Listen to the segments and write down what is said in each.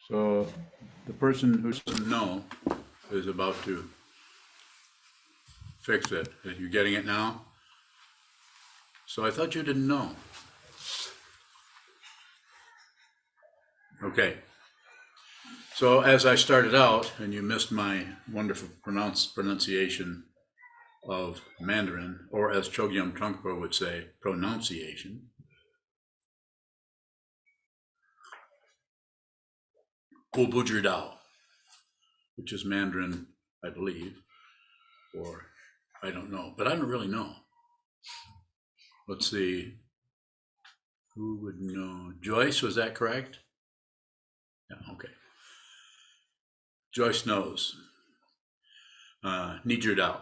So the person who doesn't know is about to fix it. Are you getting it now? So I thought you didn't know. Okay. So as I started out, and you missed my wonderful pronunciation of Mandarin, or as Chogyam Trungpa would say, pronunciation. Gobujir Dao, which is Mandarin, I believe, or I don't know, but I don't really know. Let's see, who would know? Joyce, was that correct? Yeah, okay. Joyce knows. Nijir Dao.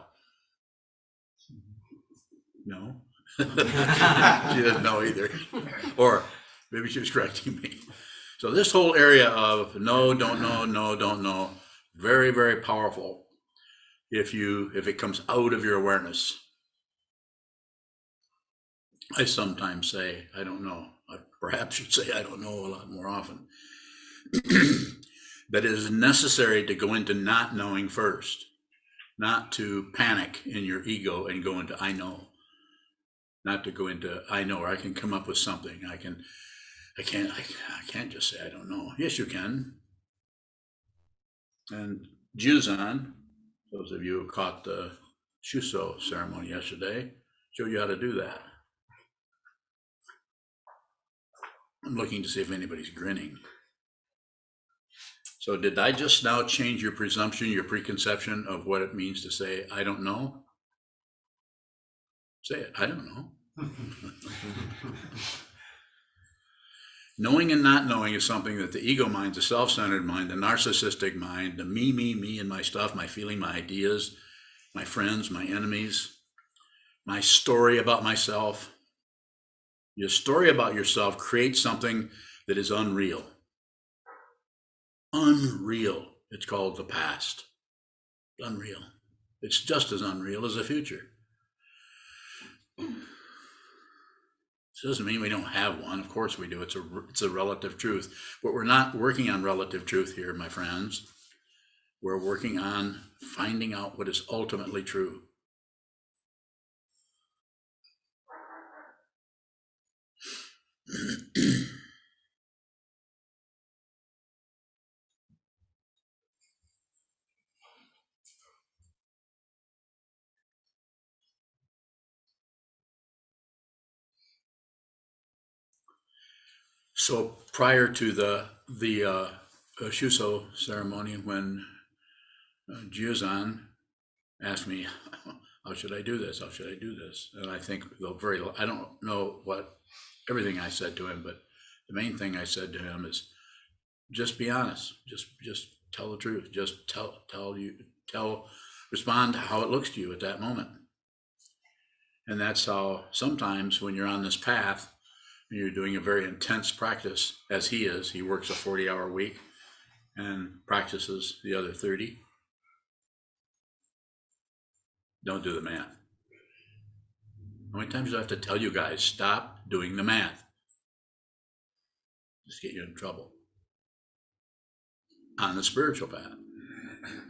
No? She doesn't know either. Or maybe she was correcting me. So this whole area of no, don't know, very, very powerful if it comes out of your awareness. I sometimes say, I don't know. I perhaps should say I don't know a lot more often. But it is necessary to go into not knowing first, not to panic in your ego and go into I know, not to go into I know, or I can come up with something. I can't just say I don't know. Yes, you can. And Juzan, those of you who caught the Shuso ceremony yesterday, show you how to do that. I'm looking to see if anybody's grinning. So did I just now change your presumption, your preconception of what it means to say, I don't know? Say it, I don't know. Knowing and not knowing is something that the ego mind, the self-centered mind, the narcissistic mind, the me, and my stuff, my feeling, my ideas, my friends, my enemies, my story about myself. Your story about yourself creates something that is unreal. Unreal. It's called the past. Unreal. It's just as unreal as the future. This doesn't mean we don't have one. Of course we do. It's a relative truth. But we're not working on relative truth here, my friends. We're working on finding out what is ultimately true. So prior to the Shuso ceremony, when Juzan asked me, how should I do this? How should I do this? And I think I don't know what everything I said to him, but the main thing I said to him is just be honest. Just tell the truth. Just respond to how it looks to you at that moment. And that's how sometimes when you're on this path, you're doing a very intense practice, as he is. He works a 40-hour week and practices the other 30. Don't do the math. How many times do I have to tell you guys, stop doing the math? Just get you in trouble. On the spiritual path.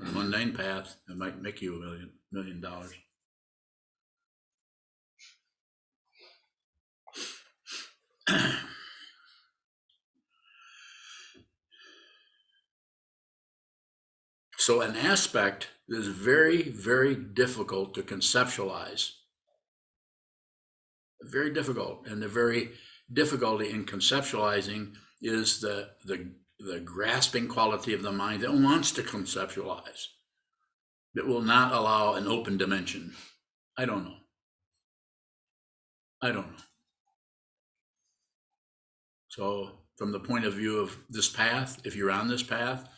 On the mundane path, it might make you $1 million. So an aspect that is very, very difficult to conceptualize. Very difficult. And the very difficulty in conceptualizing is the grasping quality of the mind that wants to conceptualize, that will not allow an open dimension. I don't know. So from the point of view of this path, if you're on this path,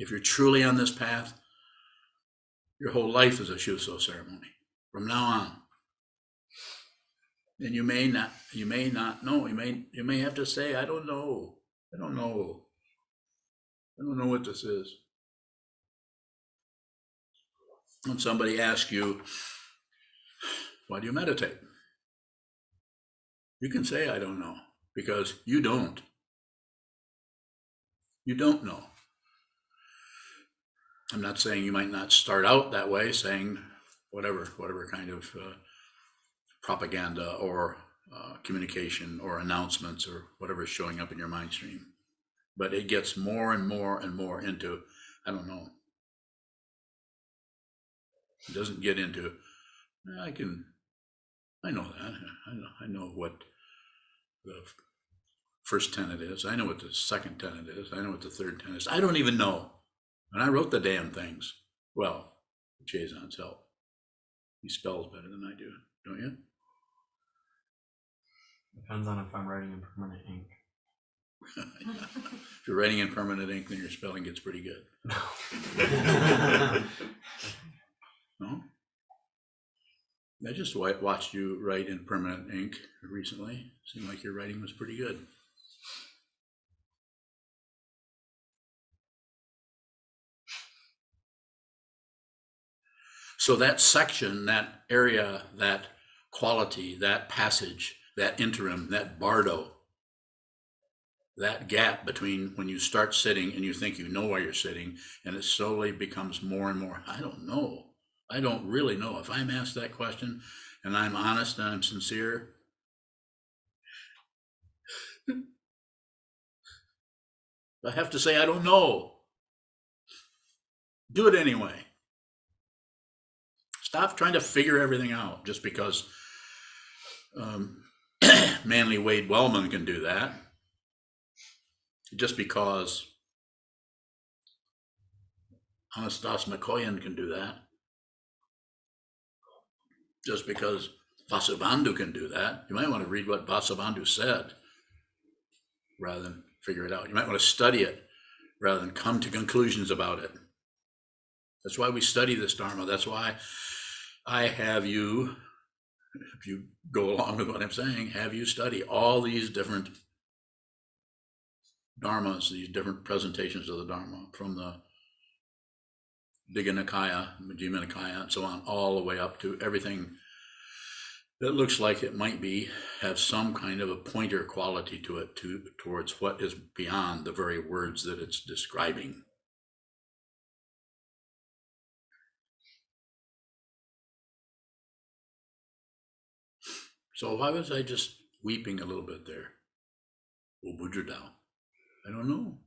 if you're truly on this path, your whole life is a Shuso ceremony from now on. And you may not know. You may have to say, I don't know what this is. When somebody asks you, why do you meditate? You can say, I don't know, because you don't. You don't know. I'm not saying you might not start out that way, saying whatever kind of propaganda or communication or announcements or whatever is showing up in your mind stream. But it gets more and more and more into, I don't know. It doesn't get into, I know that. I know what the first tenet is. I know what the second tenet is. I know what the third tenet is. I don't even know. And I wrote the damn things. Well, Seung-Sahn's help. He spells better than I do, don't you? Depends on if I'm writing in permanent ink. If you're writing in permanent ink, then your spelling gets pretty good. No? I just watched you write in permanent ink recently. Seemed like your writing was pretty good. So that section, that area, that quality, that passage, that interim, that bardo, that gap between when you start sitting and you think you know why you're sitting, and it slowly becomes more and more, I don't know. I don't really know. If I'm asked that question and I'm honest and I'm sincere, I have to say, I don't know. Do it anyway. Stop trying to figure everything out just because Manly Wade Wellman can do that. Just because Anastas McCoyan can do that. Just because Vasubandhu can do that. You might want to read what Vasubandhu said rather than figure it out. You might want to study it rather than come to conclusions about it. That's why we study this Dharma. That's why I have you, if you go along with what I'm saying, have you study all these different Dharmas, these different presentations of the Dharma, from the Digha Nikaya, Majjhima Nikaya, and so on, all the way up to everything that looks like it might have some kind of a pointer quality to it, towards what is beyond the very words that it's describing. So why was I just weeping a little bit there? Oh, Bujradao. I don't know.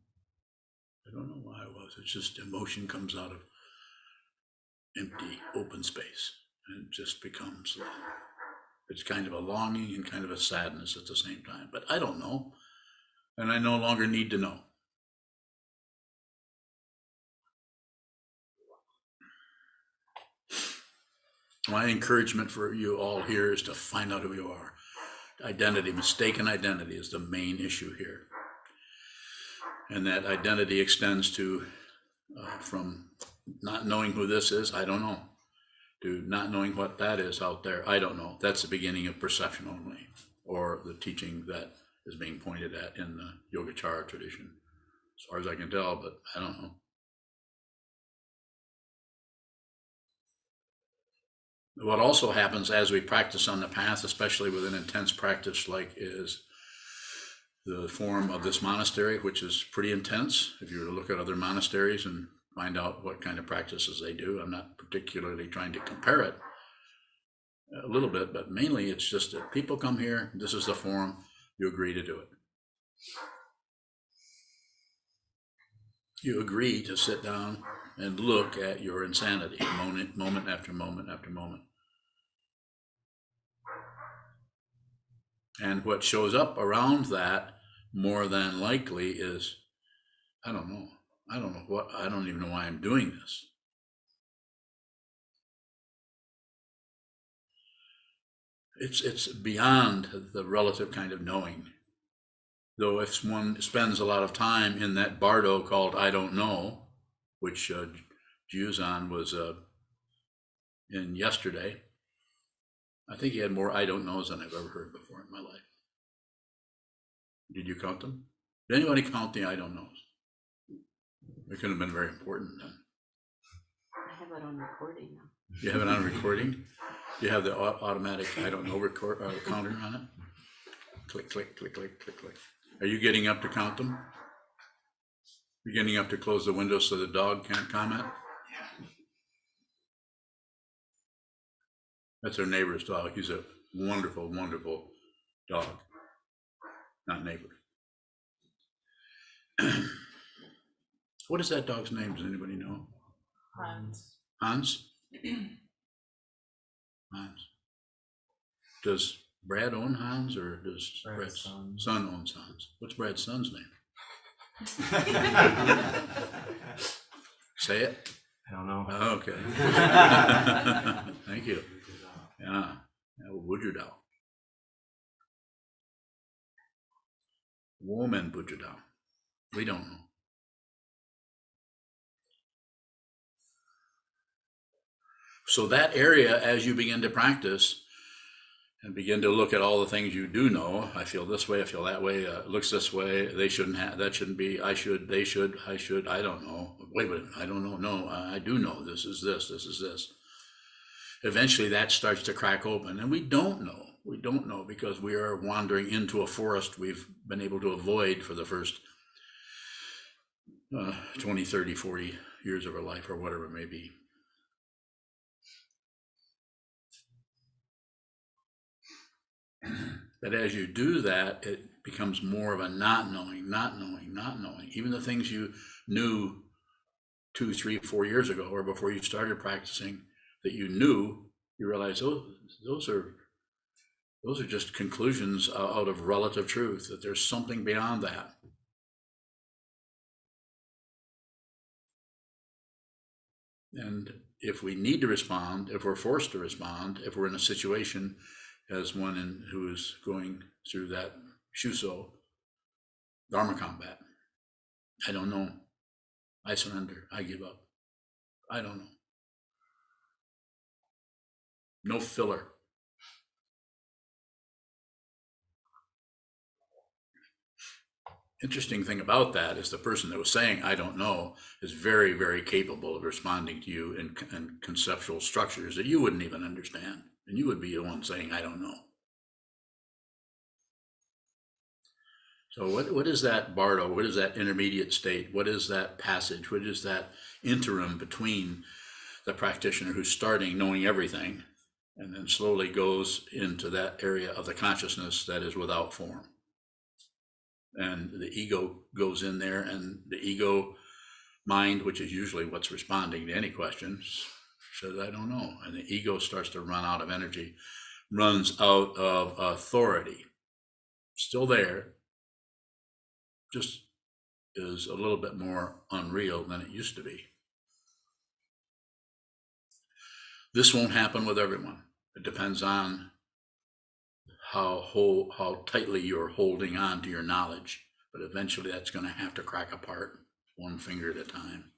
I don't know why I was. It's just emotion comes out of empty, open space. And it just becomes, it's kind of a longing and kind of a sadness at the same time. But I don't know. And I no longer need to know. My encouragement for you all here is to find out who you are. Identity, mistaken identity is the main issue here. And that identity extends to from not knowing who this is, I don't know, to not knowing what that is out there, I don't know. That's the beginning of perception only, or the teaching that is being pointed at in the Yogacara tradition, as far as I can tell, but I don't know. What also happens as we practice on the path, especially with an intense practice like is the form of this monastery, which is pretty intense. If you were to look at other monasteries and find out what kind of practices they do, I'm not particularly trying to compare it a little bit, but mainly it's just that people come here, this is the form, you agree to do it. You agree to sit down and look at your insanity moment after moment after moment. And what shows up around that more than likely is, I don't know what, I don't even know why I'm doing this. It's beyond the relative kind of knowing. Though if one spends a lot of time in that bardo called I don't know, which Seung-Sahn was in yesterday, I think he had more I don't knows than I've ever heard before in my life. Did you count them? Did anybody count the I don't knows? It could have been very important then. I have it on recording now. You have it on recording? You have the automatic I don't know counter on it? Click, click, click, click, click, click. Are you getting up to count them? Beginning up to close the window so the dog can't comment. That's our neighbor's dog. He's a wonderful, wonderful dog. Not neighbor. What is that dog's name? Does anybody know? Hans. Hans? Hans. Does Brad own Hans, or does Brad's son owns Hans? What's Brad's son's name? Say it. I don't know. Okay. Thank you. Yeah. Wujudao. Woman Bujudao. We don't know. So that area, as you begin to practice and begin to look at all the things you do know, I feel this way, I feel that way, it looks this way, they shouldn't have, that shouldn't be, I should, they should, I should, I don't know. Wait a minute, I don't know. No, I do know. This is this, this is this. Eventually that starts to crack open, and we don't know. We don't know because we are wandering into a forest we've been able to avoid for the first 20, 30, 40 years of our life, or whatever it may be. But as you do that, it becomes more of a not knowing, not knowing, not knowing. Even the things you knew 2, 3, 4 years ago, or before you started practicing, that you knew, you realize, oh, those are just conclusions out of relative truth, that there's something beyond that. And if we need to respond, if we're forced to respond, if we're in a situation as one who is going through that Shuso Dharma combat, I don't know. I surrender. I give up. I don't know. No filler. Interesting thing about that is the person that was saying, I don't know, is very, very capable of responding to you in conceptual structures that you wouldn't even understand. And you would be the one saying, I don't know. So what is that bardo? What is that intermediate state? What is that passage? What is that interim between the practitioner who's starting knowing everything and then slowly goes into that area of the consciousness that is without form? And the ego goes in there, and the ego mind, which is usually what's responding to any questions, says, I don't know. And the ego starts to run out of energy, runs out of authority. Still there, just is a little bit more unreal than it used to be. This won't happen with everyone. It depends on how tightly you're holding on to your knowledge, but eventually that's going to have to crack apart one finger at a time.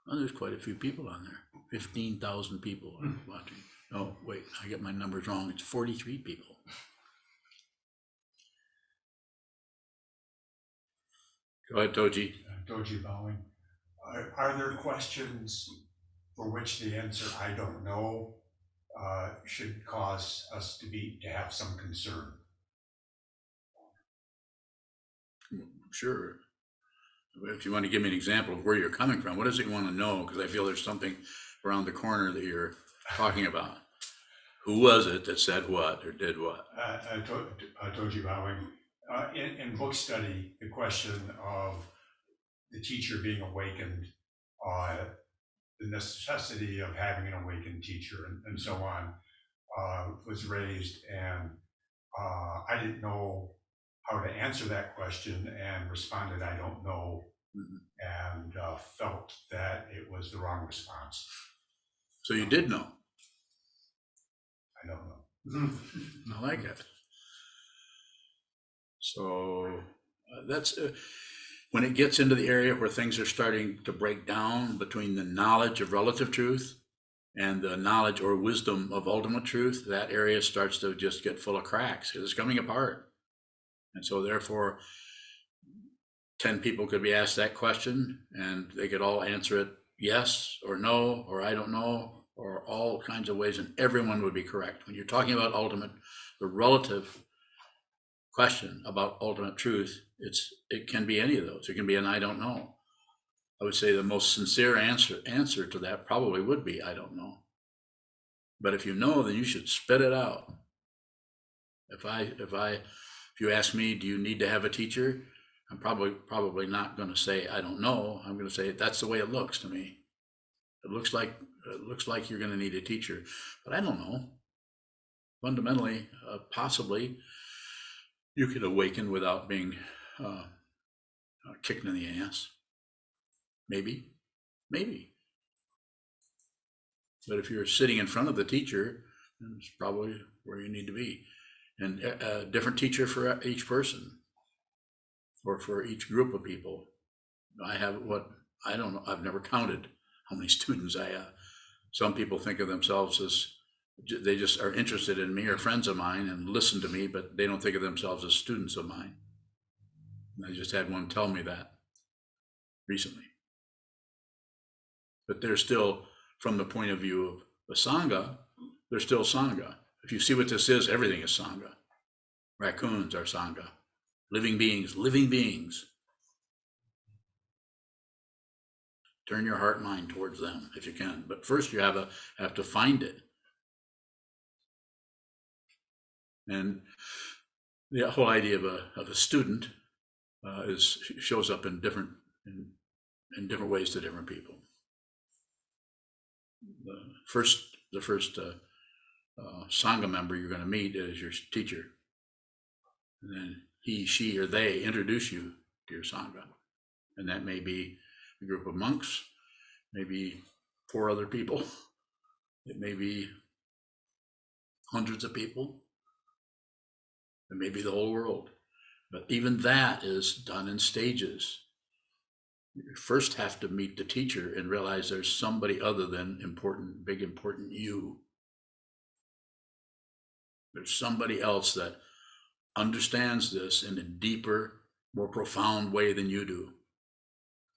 Well, there's quite a few people on there. 15,000 people are watching. Oh, wait, I get my numbers wrong. It's 43 people. Go ahead, Toji. Doji bowing. Are there questions for which the answer I don't know should cause us to have some concern? Sure. If you want to give me an example of where you're coming from, what does it want to know? Because I feel there's something around the corner that you're talking about. Who was it that said what or did what? Doji bowing. In book study, the question of the teacher being awakened, the necessity of having an awakened teacher, and so on, was raised, and I didn't know how to answer that question and responded, I don't know, and felt that it was the wrong response. So you did know? I don't know. I like it. So that's when it gets into the area where things are starting to break down between the knowledge of relative truth and the knowledge or wisdom of ultimate truth, that area starts to just get full of cracks because it's coming apart. And so therefore, 10 people could be asked that question and they could all answer it yes or no, or I don't know, or all kinds of ways, and everyone would be correct. When you're talking about ultimate, the relative question about ultimate truth, it can be any of those. It can be an I don't know. I would say the most sincere answer to that probably would be I don't know. But if you know, then you should spit it out. If you ask me, do you need to have a teacher? I'm probably not going to say I don't know. I'm going to say that's the way it looks to me. It looks like you're going to need a teacher, but I don't know. Fundamentally, possibly, you could awaken without being kicked in the ass. Maybe. But if you're sitting in front of the teacher, then it's probably where you need to be. And a different teacher for each person, or for each group of people. I don't know, I've never counted how many students I have. Some people think of themselves as, they just are interested in me or friends of mine and listen to me, but they don't think of themselves as students of mine. And I just had one tell me that recently. But they're still, from the point of view of the sangha, they're still sangha. If you see what this is, everything is sangha. Raccoons are sangha. Living beings. Turn your heart and mind towards them if you can. But first you have to find it. And the whole idea of a student shows up in different ways to different people. The first sangha member you're going to meet is your teacher, and then he, she, or they introduce you to your sangha, and that may be a group of monks, maybe 4 other people, it may be hundreds of people, it may be the whole world. But even that is done in stages. You first have to meet the teacher and realize there's somebody other than important you. There's somebody else that understands this in a deeper, more profound way than you do.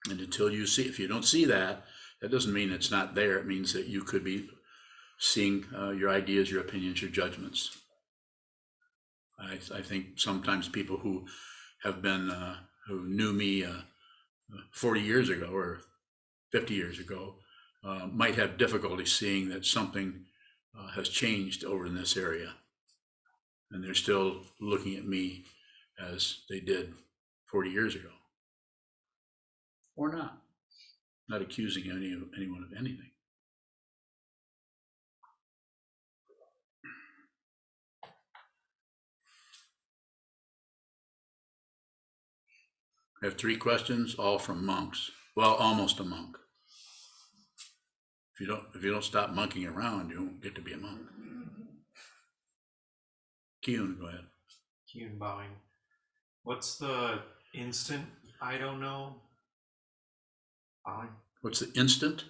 And until you see, if you don't see that, that doesn't mean it's not there. It means that you could be seeing your ideas, your opinions, your judgments. I think sometimes people who have been, who knew me 40 years ago or 50 years ago might have difficulty seeing that something has changed over in this area. And they're still looking at me as they did 40 years ago. Or not. Not accusing anyone of anything. I have 3 questions, all from monks. Well, almost a monk. If you don't stop monkeying around, you won't get to be a monk. Kyun, go ahead. Kyun bowing. What's the instant I don't know? Bowing. What's the instant?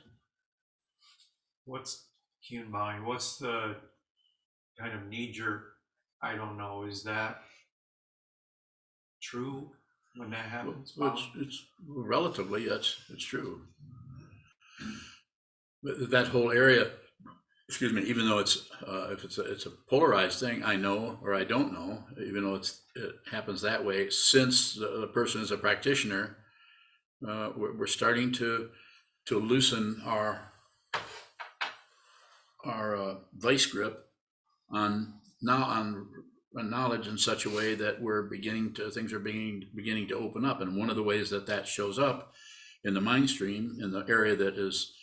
What's Kyun bowing? What's the kind of knee-jerk I don't know? Is that true when that happens? Well, it's relatively, it's true. But that whole area, excuse me, even though it's a polarized thing, I know or I don't know, even though it happens that way, since the person is a practitioner, we're starting to loosen our vice grip on knowledge in such a way that things are beginning to open up. And one of the ways that shows up in the mind stream, in the area that is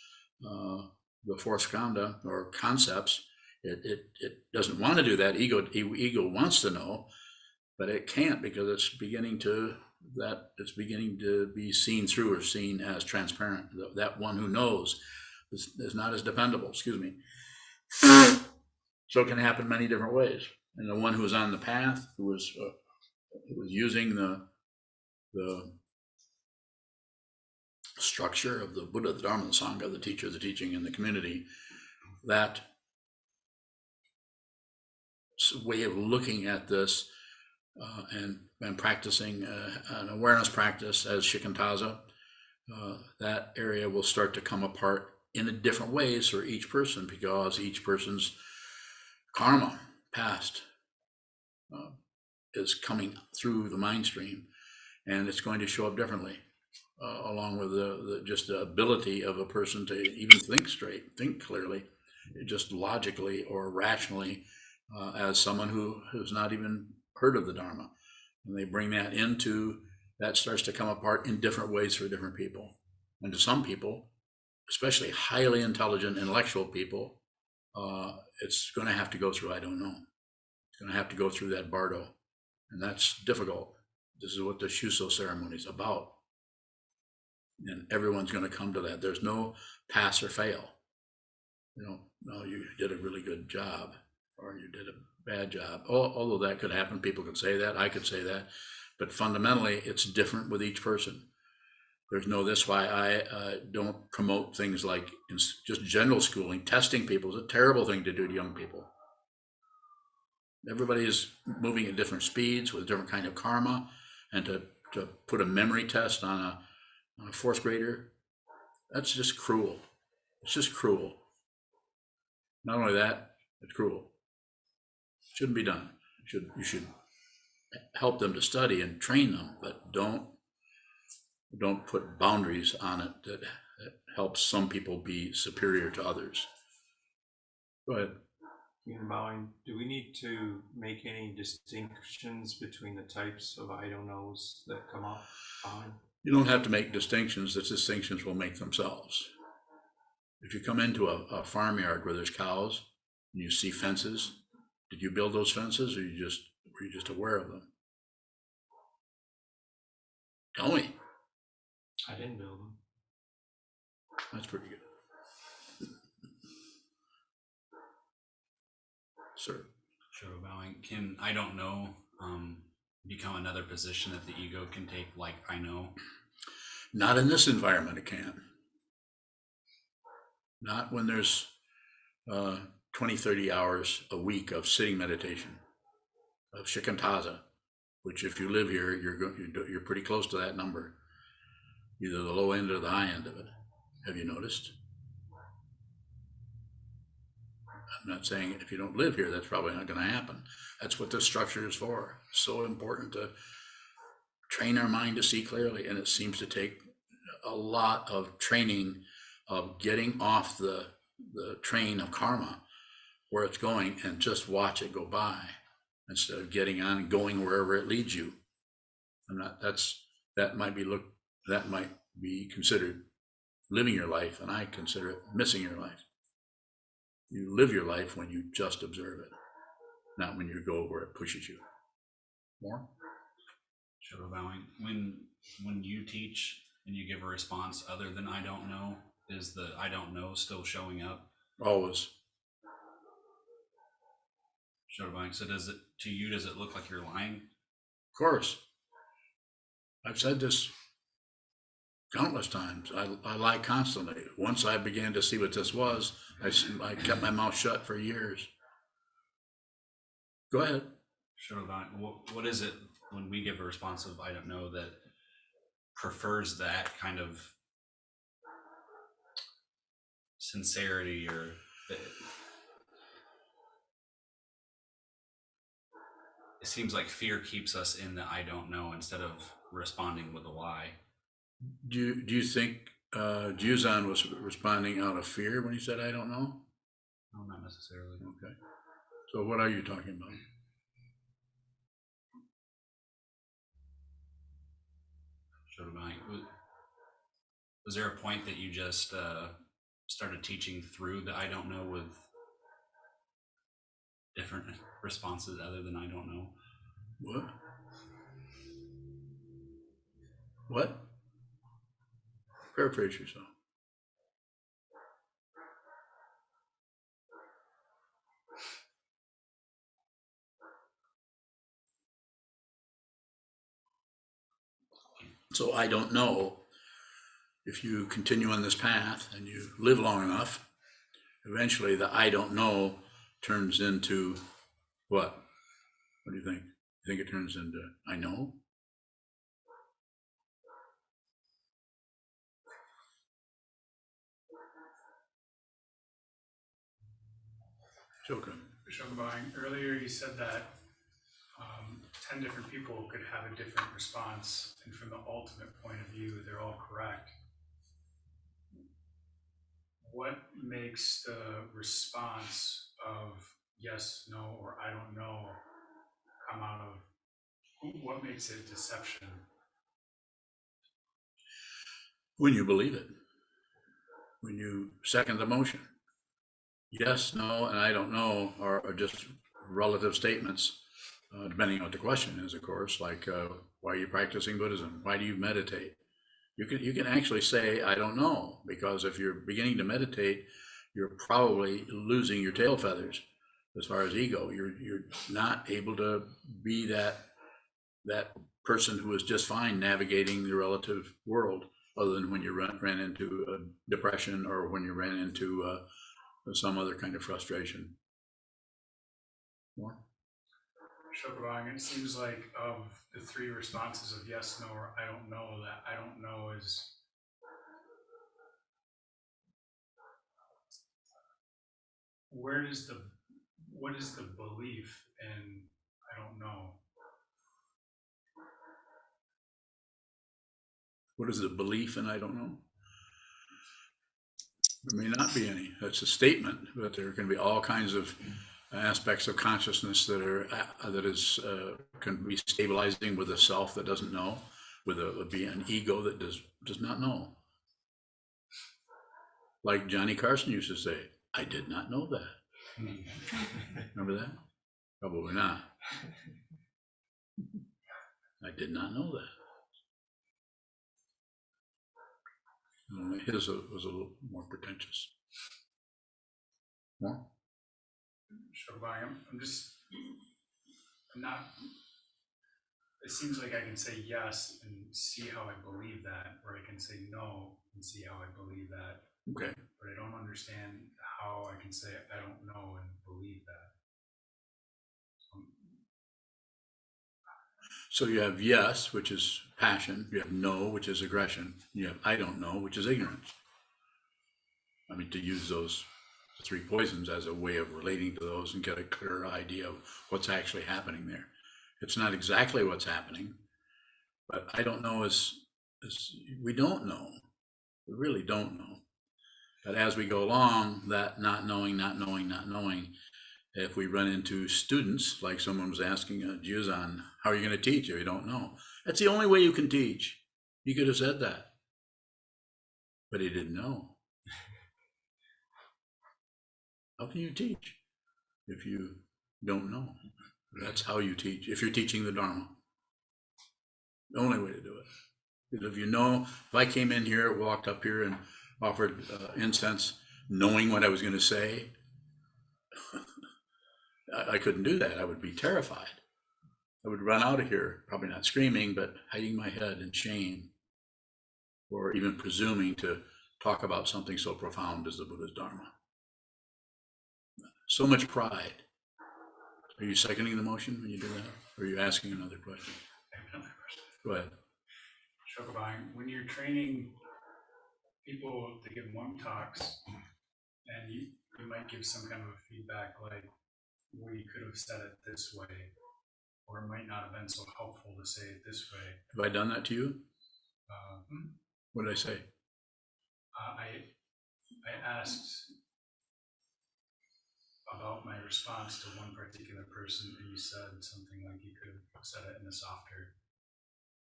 the fourth skandha or concepts, it doesn't want to do that. Ego wants to know, but it can't, because it's beginning to be seen through or seen as transparent. That one who knows is not as dependable. Excuse me. So it can happen many different ways. And the one who was on the path, who was using the structure of the Buddha, the Dharma, the Sangha, the teacher, the teaching, and the community, that way of looking at this and practicing an awareness practice as shikantaza, that area will start to come apart in different ways for each person, because each person's karma, past, is coming through the mind stream, and it's going to show up differently, along with just the ability of a person to even think straight, think clearly, just logically or rationally, as someone who has not even heard of the Dharma. And they bring that into, that starts to come apart in different ways for different people. And to some people, especially highly intelligent, intellectual people, it's going to have to go through, I don't know. It's going to have to go through that bardo. And that's difficult. This is what the Shuso ceremony is about. And everyone's going to come to that. There's no pass or fail. No, you did a really good job, or you did a bad job. Although that could happen, people could say that, I could say that, but fundamentally it's different with each person. There's no, that's why I don't promote things like just general schooling. Testing people is a terrible thing to do to young people. Everybody is moving at different speeds with different kind of karma, and to put a memory test on a fourth grader, that's just cruel. It's just cruel. Not only that, it's cruel. Shouldn't be done. You should help them to study and train them, but don't put boundaries on it that helps some people be superior to others. Go ahead. Do we need to make any distinctions between the types of I don't knows that come up behind? You don't have to make distinctions. The distinctions will make themselves. If you come into a farmyard where there's cows and you see fences, did you build those fences, or were you just aware of them? Tell me. I didn't build them. That's pretty good. Sir. Sure, bowing. Can I don't know become another position that the ego can take, like I know? Not in this environment, it can't. Not when there's 20, 30 hours a week of sitting meditation, of shikantaza, which if you live here, you're pretty close to that number, either the low end or the high end of it. Have you noticed? I'm not saying if you don't live here, that's probably not going to happen. That's what this structure is for. It's so important to train our mind to see clearly, and it seems to take a lot of training of getting off the train of karma where it's going and just watch it go by instead of getting on and going wherever it leads you. That might be considered living your life, and I consider it missing your life. You live your life when you just observe it, not when you go where it pushes you. More? Sure, bowing. When you teach and you give a response other than I don't know, is the I don't know still showing up? Always. Sure, bowing. So does it look like you're lying? Of course. I've said this countless times. I lie constantly. Once I began to see what this was, I kept my mouth shut for years. Go ahead. Sure, bowing. What is it when we give a response of I don't know that prefers that kind of sincerity, or it seems like fear keeps us in the I don't know instead of responding with a lie? Do you think Seung-Sahn was responding out of fear when he said I don't know? No, not necessarily. Okay. So what are you talking about? Sure, was there a point that you just started teaching through the I don't know with different responses other than I don't know? What? Paraphrase yourself. So I don't know, if you continue on this path and you live long enough, eventually the I don't know turns into what? What do you think? You think it turns into I know? Sokuzan, earlier you said that 10 different people could have a different response, and from the ultimate point of view, they're all correct. What makes the response of yes, no, or I don't know come out of, what makes it deception? When you believe it, when you second the motion. Yes, no, and I don't know are just relative statements, depending on what the question is, of course, like why are you practicing Buddhism? Why do you meditate? You can actually say, I don't know, because if you're beginning to meditate, you're probably losing your tail feathers as far as ego. You're not able to be that person who is just fine navigating the relative world, other than when you ran into depression or when you ran into some other kind of frustration. More? Sokuzan, it seems like of the three responses of yes, no, or I don't know, that I don't know is what is the belief in I don't know? What is the belief in I don't know? There may not be any. That's a statement, but there can be all kinds of aspects of consciousness that can be stabilizing with a self that doesn't know, with an ego that does not know. Like Johnny Carson used to say, I did not know that. Remember that? Probably not. I did not know that. His was a little more pretentious. More? Sokuzan, I'm not, it seems like I can say yes and see how I believe that, or I can say no and see how I believe that. Okay. But I don't understand how I can say I don't know and believe that. So you have yes, which is passion. You have no, which is aggression. You have I don't know, which is ignorance. I mean, to use those three poisons as a way of relating to those and get a clearer idea of what's actually happening there. It's not exactly what's happening, but I don't know is we don't know. We really don't know. But as we go along, that not knowing, if we run into students, like someone was asking Jiuzan, how are you going to teach if you don't know? That's the only way you can teach. He could have said that, but he didn't know. How can you teach if you don't know? That's how you teach, if you're teaching the Dharma. The only way to do it. Because if you know, if I came in here, walked up here and offered incense, knowing what I was going to say, I couldn't do that. I would be terrified. I would run out of here, probably not screaming, but hiding my head in shame, or even presuming to talk about something so profound as the Buddha's Dharma. So much pride. Are you seconding the motion when you do that? Or are you asking another question? I have another question. Go ahead. Sokuzan, when you're training people to give monk talks, and you might give some kind of a feedback like, well, you could have said it this way, or it might not have been so helpful to say it this way. Have I done that to you? What did I say? I asked about my response to one particular person, and you said something like you could have said it in a softer.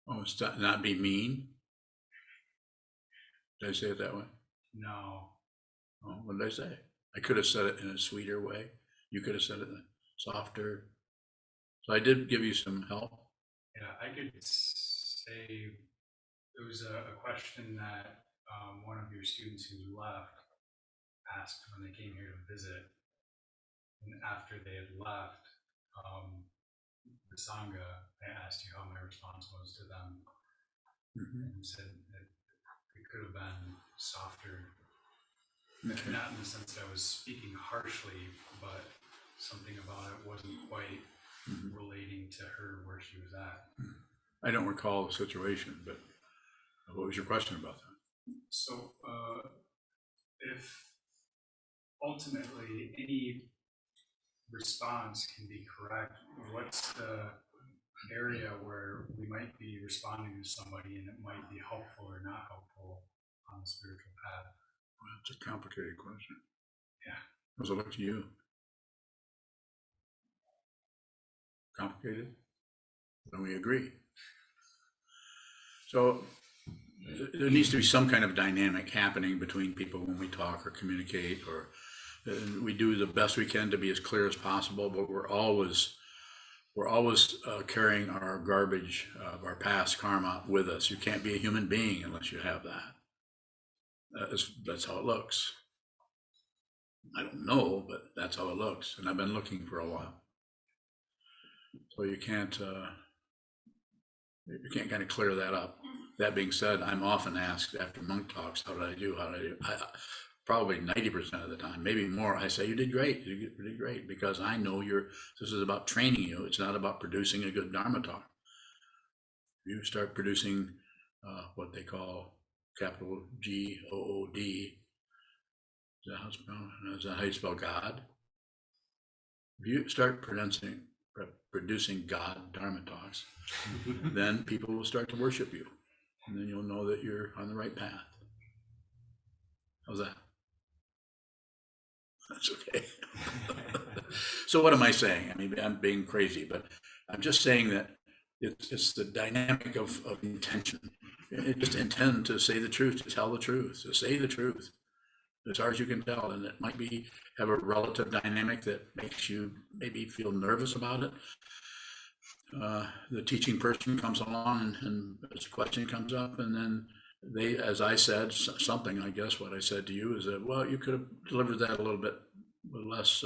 Oh, it's not be mean? Did I say it that way? No. Oh, what did I say? I could have said it in a sweeter way. You could have said it in a softer. So I did give you some help. Yeah, I could say there was a question that one of your students who left asked when they came here to visit. And after they had left the sangha, I asked you how my response was to them. And you said that it could have been softer. Okay. Not in the sense that I was speaking harshly, but something about it wasn't quite relating to her where she was at. I don't recall the situation, but what was your question about that? So if ultimately any response can be correct, what's the area where we might be responding to somebody and it might be helpful or not helpful on the spiritual path? It's a complicated question. Yeah. How's it look to you? Complicated? Then we agree. So there needs to be some kind of dynamic happening between people when we talk or communicate, or we do the best we can to be as clear as possible, but we're always carrying our garbage of our past karma with us. You can't be a human being unless you have that. That's how it looks. I don't know, but that's how it looks, and I've been looking for a while. So you can't kind of clear that up. That being said, I'm often asked after monk talks, how did I do? Probably 90% of the time, maybe more, I say, you did great, you did great, because I know this is about training you. It's not about producing a good Dharma talk. You start producing what they call capital G-O-O-D. Is that how you spell God? If you start producing God Dharma talks, then people will start to worship you. And then you'll know that you're on the right path. How's that? That's okay. So what am I saying? I mean, I'm being crazy, but I'm just saying that it's the dynamic of intention. It just intend to say the truth, to tell the truth, to say the truth as hard as you can tell. And it might have a relative dynamic that makes you maybe feel nervous about it. The teaching person comes along and this question comes up, and then they, as I said, something, I guess what I said to you is that, well, you could have delivered that a little bit less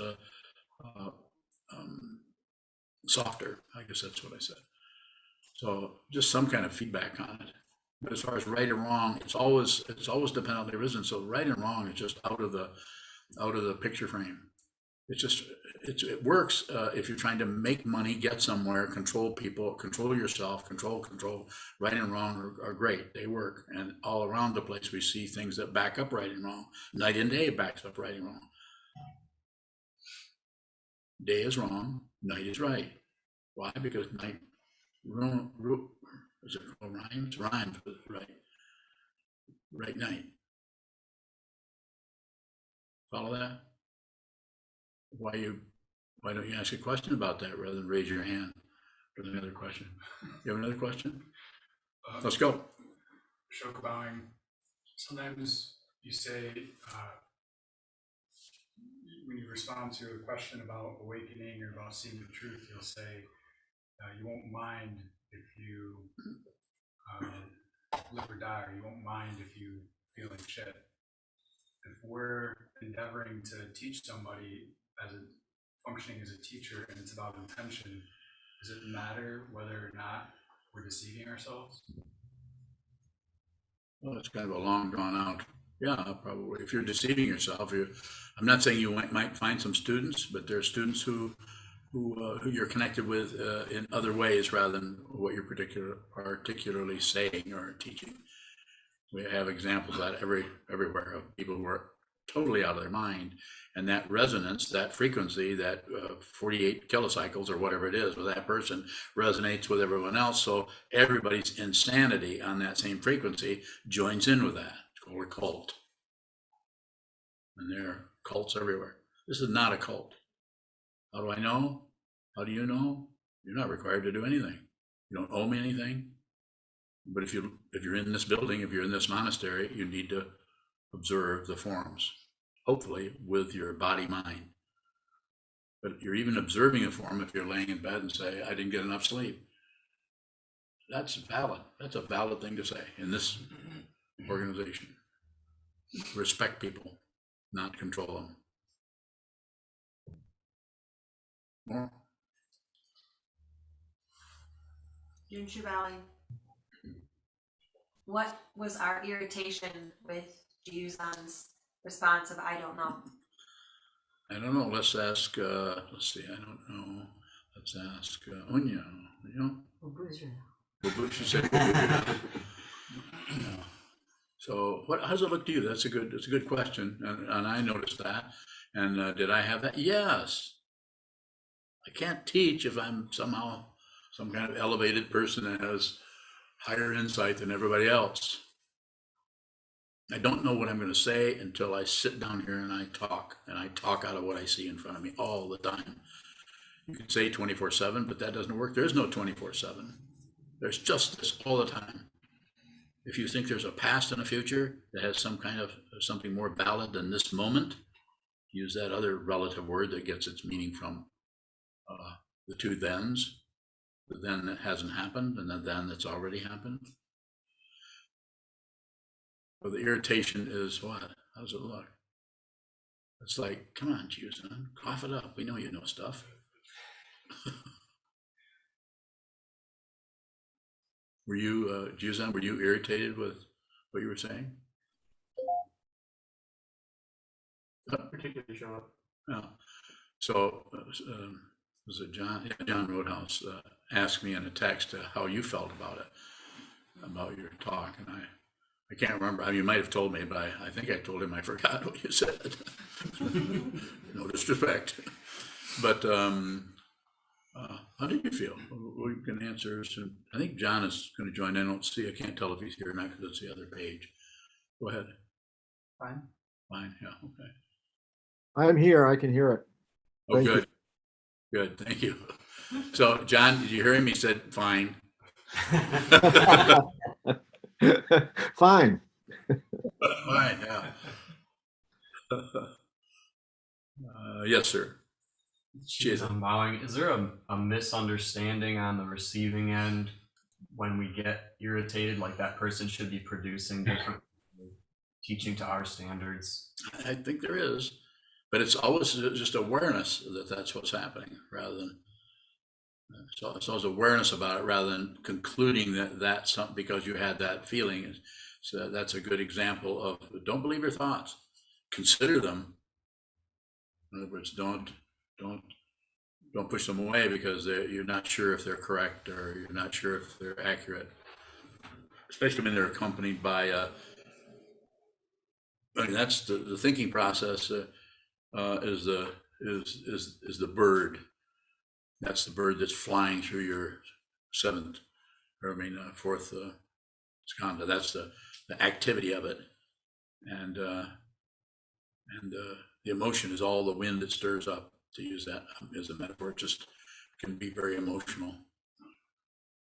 softer. I guess that's what I said. So just some kind of feedback on it. But as far as right or wrong, it's always dependent. There isn't. So right and wrong is just out of the picture frame. It works if you're trying to make money, get somewhere, control people, control yourself, control. Right and wrong are great. They work. And all around the place, we see things that back up right and wrong. Night and day backs up right and wrong. Day is wrong, night is right. Why? Because night is it rhymes? Rhymes with right. Right night. Follow that? Why don't you ask a question about that rather than raise your hand for another question? You have another question? Let's go. Sokuzan, sometimes you say, when you respond to a question about awakening or about seeing the truth, you'll say, you won't mind if you live or die, or you won't mind if you feel like shit. If we're endeavoring to teach somebody functioning as a teacher and it's about intention, does it matter whether or not we're deceiving ourselves? Well, it's kind of a long drawn out. Yeah, probably. If you're deceiving yourself, I'm not saying you might find some students, but there are students who you're connected with in other ways rather than what you're particularly saying or teaching. We have examples of that everywhere of people who are totally out of their mind, and that resonance, that frequency, that 48 kilocycles or whatever it is with that person resonates with everyone else. So everybody's insanity on that same frequency joins in with that. It's called a cult. And there are cults everywhere. This is not a cult. How do I know? How do you know? You're not required to do anything. You don't owe me anything. But if you're in this building, if you're in this monastery, you need to observe the forms, hopefully with your body mind. But you're even observing a form if you're laying in bed and say, I didn't get enough sleep. That's valid. That's a valid thing to say in this organization. Respect people, not control them. More? Junshu Valley. What was our irritation with Seung-Sahn's response of I don't know? I don't know. Let's ask, let's see, I don't know. Let's ask Unya, you know? She said, yeah. So how does it look to you? That's a good question. And I noticed that. And did I have that? Yes. I can't teach if I'm somehow some kind of elevated person that has higher insight than everybody else. I don't know what I'm going to say until I sit down here and I talk out of what I see in front of me all the time. You can say 24/7, but that doesn't work. There's no 24/7. There's just this all the time. If you think there's a past and a future that has some kind of something more valid than this moment, use that other relative word that gets its meaning from the two thens, the then that hasn't happened and the then that's already happened. So the irritation is what? How does it look? It's like, come on, Seun-Sahn, cough it up. We know you know stuff. Were you, Seun-Sahn, were you irritated with what you were saying? Particularly show up. No. So, was it John? Yeah, John Roadhouse asked me in a text how you felt about it, about your talk, and I can't remember. I mean, you might have told me, but I think I told him I forgot what you said. No disrespect, but how did you feel? We can answer soon. I think John is going to join in. I can't tell if he's here or not because it's the other page. Go ahead. Fine. Fine. Yeah. Okay. I'm here. I can hear it. Oh, Thank you. good. Good. Thank you. So, John, did you hear him? He said, "Fine." Fine. Fine. Yeah. Yes, sir. Jeez, I'm bowing. Is there a misunderstanding on the receiving end when we get irritated, like that person should be producing different teaching to our standards? I think there is, but it's always just awareness that that's what's happening, rather than so it's always awareness about it rather than concluding that that's something because you had that feeling. So that's a good example of don't believe your thoughts, consider them. In other words, don't push them away because you're not sure if they're correct or you're not sure if they're accurate, especially when they're accompanied by I mean, that's the thinking process is the bird. That's the bird that's flying through your fourth skandha. That's the activity of it, and the emotion is all the wind that stirs up. To use that as a metaphor, it just can be very emotional.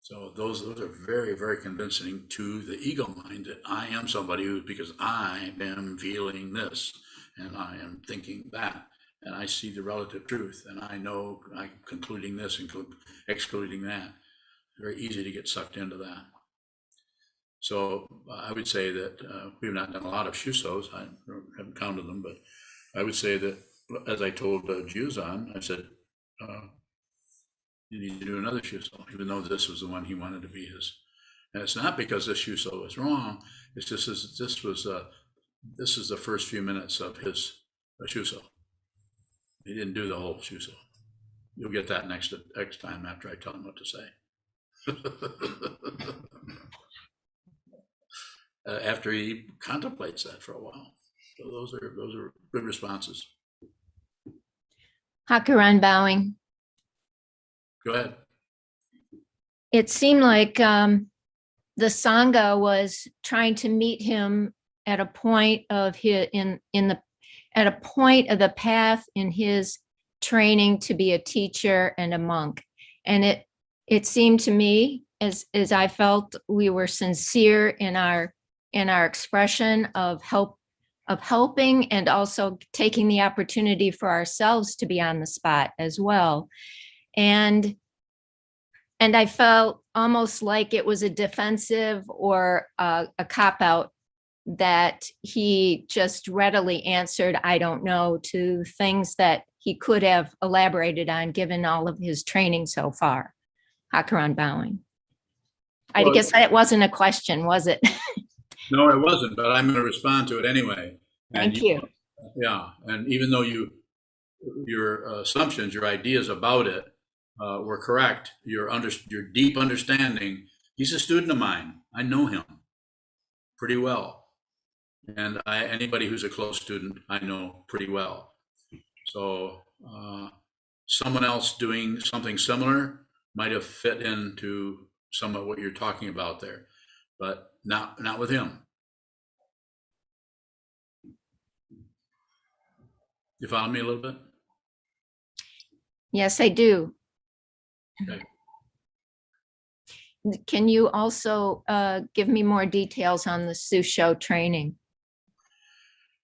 So those are very, very convincing to the ego mind that I am somebody who, because I am feeling this and I am thinking that, and I see the relative truth, and I know I'm concluding this, excluding that. Very easy to get sucked into that. So I would say that we've not done a lot of shusos. I haven't counted them, but I would say that, as I told Seun-Sahn, I said, you need to do another shuso, even though this was the one he wanted to be his. And it's not because this shuso was wrong. It's just this is the first few minutes of his shuso. He didn't do the whole shuso. You'll get that next time after I tell him what to say. After he contemplates that for a while. So those are good responses. Hakuran bowing. Go ahead. It seemed like the sangha was trying to meet him at a point of at a point of the path in his training to be a teacher and a monk, and it seemed to me as I felt we were sincere in our expression of helping and also taking the opportunity for ourselves to be on the spot as well. And I felt almost like it was a defensive or a cop-out that he just readily answered, I don't know, to things that he could have elaborated on given all of his training so far. Hakuran bowing. I guess that wasn't a question, was it? No, it wasn't, but I'm going to respond to it anyway. Thank you. Yeah, and even though your assumptions, your ideas about it were correct, your deep understanding, he's a student of mine. I know him pretty well. And anybody who's a close student, I know pretty well. So someone else doing something similar might have fit into some of what you're talking about there, but not with him. You follow me a little bit? Yes, I do. Okay. Can you also give me more details on the Susho training?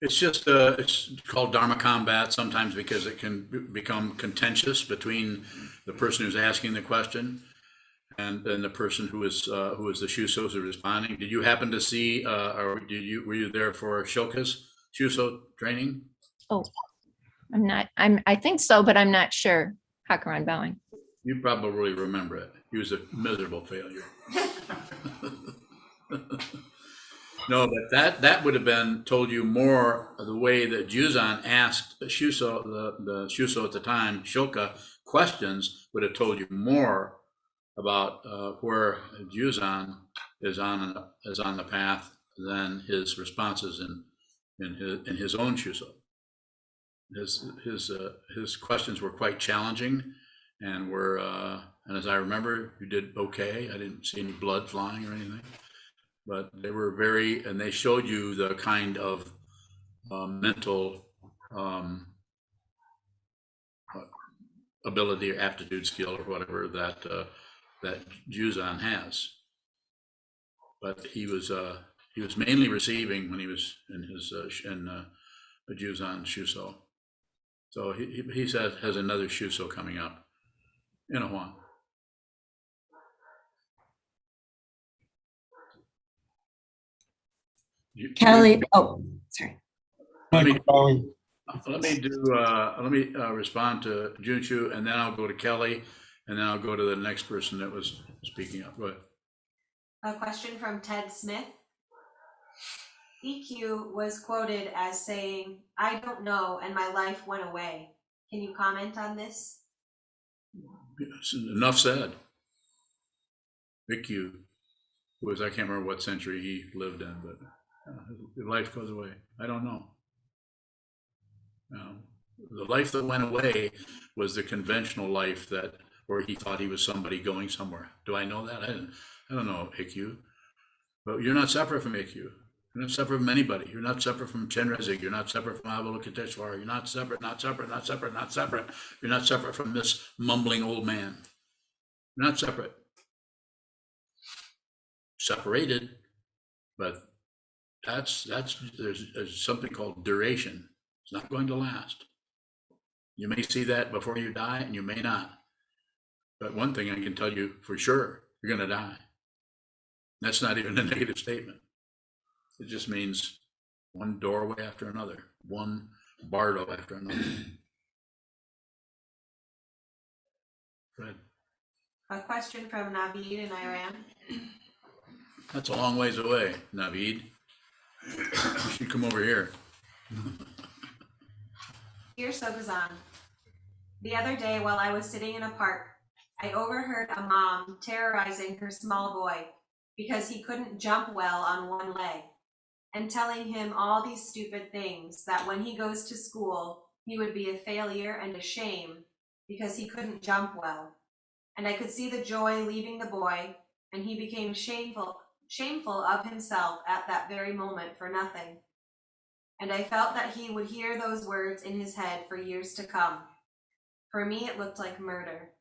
It's just, it's called Dharma combat sometimes because it can become contentious between the person who's asking the question and then the person who is the Shuso who's responding. Did you happen to see, or were you there for Shoka's Shuso training? Oh, I think so, but I'm not sure. Hakuran bowing. You probably remember it. He was a miserable failure. No, but that would have been told you more of the way that Juzan asked Shuso, the Shuso at the time, Shoka, questions would have told you more about where Juzan is on the path than his responses in his own Shuso. His questions were quite challenging, and and as I remember, you did okay. I didn't see any blood flying or anything, but they were and they showed you the kind of mental ability or aptitude, skill, or whatever that Juzan has. But he was mainly receiving when he was in his the Juzan Shuso. So he said has another Shuso coming up in a while. Kelly, oh, sorry. Let me respond to Junshu, and then I'll go to Kelly, and then I'll go to the next person that was speaking up. Go ahead. A question from Ted Smith. EQ was quoted as saying, "I don't know, and my life went away." Can you comment on this? Enough said. Ikyu was, I can't remember what century he lived in, but his life goes away. I don't know. The life that went away was the conventional life where he thought he was somebody going somewhere. Do I know that? I don't know Ikyu. But you're not separate from Ikyu. You're not separate from anybody. You're not separate from Chenrezig. You're not separate from Avalokiteshvara. You're not separate, not separate, not separate, not separate. You're not separate from this mumbling old man. You're not separate. Separated, but there's something called duration. It's not going to last. You may see that before you die, and you may not. But one thing I can tell you for sure, you're going to die. That's not even a negative statement. It just means one doorway after another, one bardo after another. Go ahead. A question from Naveed in Iran. That's a long ways away, Naveed. You should come over here. Dear Sokuzan, the other day while I was sitting in a park, I overheard a mom terrorizing her small boy because he couldn't jump well on one leg, and telling him all these stupid things, that when he goes to school, he would be a failure and a shame because he couldn't jump well. And I could see the joy leaving the boy, and he became shameful of himself at that very moment for nothing. And I felt that he would hear those words in his head for years to come. For me, it looked like murder.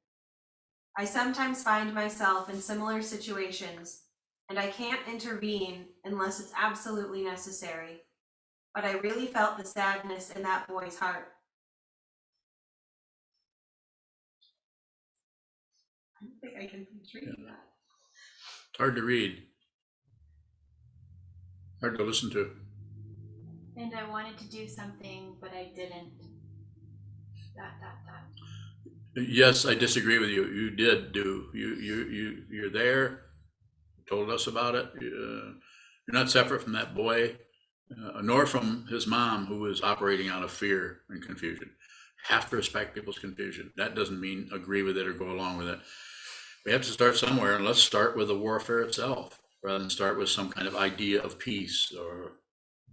I sometimes find myself in similar situations, and I can't intervene unless it's absolutely necessary. But I really felt the sadness in that boy's heart. I don't think I can read that. It's hard to read. Hard to listen to. And I wanted to do something, but I didn't. Yes, I disagree with you. You did do. You're there. You told us about it. You're not separate from that boy, nor from his mom, who was operating out of fear and confusion. Have to respect people's confusion. That doesn't mean agree with it or go along with it. We have to start somewhere, and let's start with the warfare itself, rather than start with some kind of idea of peace or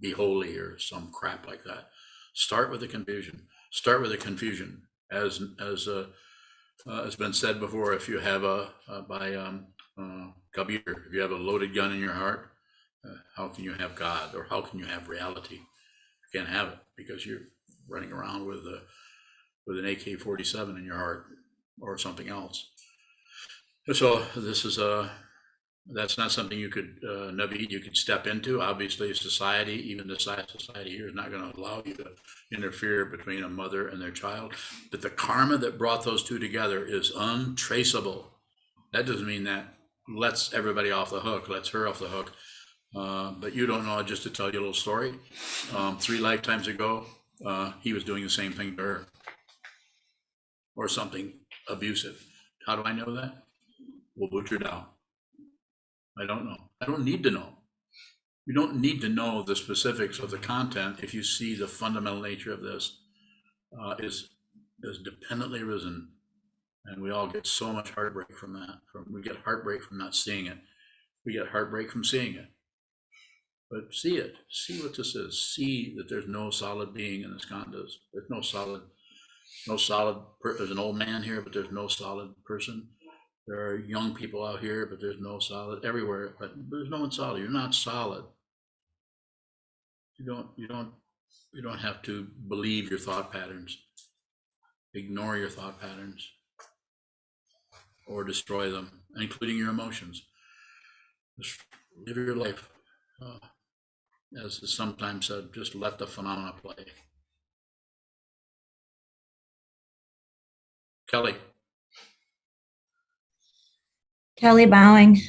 be holy or some crap like that. Start with the confusion. Start with the confusion. As has been said before, if you have Kabir, if you have a loaded gun in your heart, how can you have God, or how can you have reality? You can't have it because you're running around with an AK-47 in your heart or something else. So this is that's not something you could, Naveed, you could step into. Obviously, society, even the society here, is not going to allow you to interfere between a mother and their child. But the karma that brought those two together is untraceable. That doesn't mean that lets everybody off the hook, lets her off the hook. But you don't know, just to tell you a little story. 3 lifetimes ago, he was doing the same thing to her, or something abusive. How do I know that? Well, butcher down. I don't know. I don't need to know. You don't need to know the specifics of the content if you see the fundamental nature of this is dependently risen. And we all get so much heartbreak from that. We get heartbreak from not seeing it. We get heartbreak from seeing it. But see it. See what this is. See that there's no solid being in this khandhas. There's no solid. There's an old man here, but there's no solid person. There are young people out here, but there's no solid everywhere. But there's no one solid. You're not solid. You don't have to believe your thought patterns. Ignore your thought patterns, or destroy them, including your emotions. Just live your life, as is sometimes said. Just let the phenomena play. Kelly. Kelly bowing.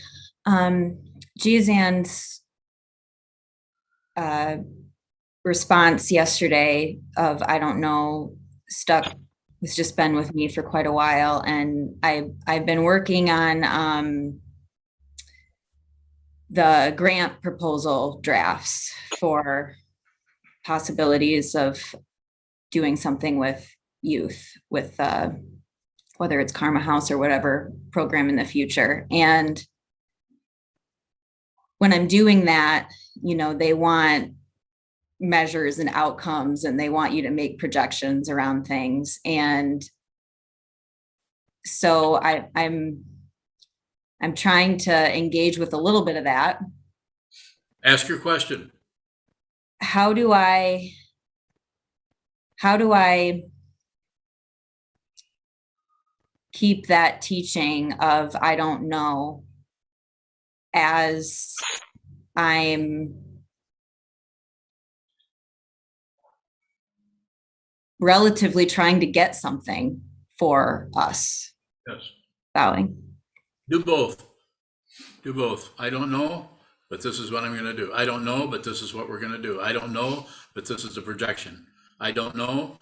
Jizan's response yesterday of I don't know stuck. It's just been with me for quite a while, and I've been working on the grant proposal drafts for possibilities of doing something with youth, with whether it's Karma House or whatever program in the future. And when I'm doing that, they want measures and outcomes, and they want you to make projections around things. And so I'm trying to engage with a little bit of that. Ask your question. How do I keep that teaching of I don't know as I'm relatively trying to get something for us? Yes. Bowing. Do both. Do both. I don't know, but this is what I'm going to do. I don't know, but this is what we're going to do. I don't know, but this is the projection. I don't know.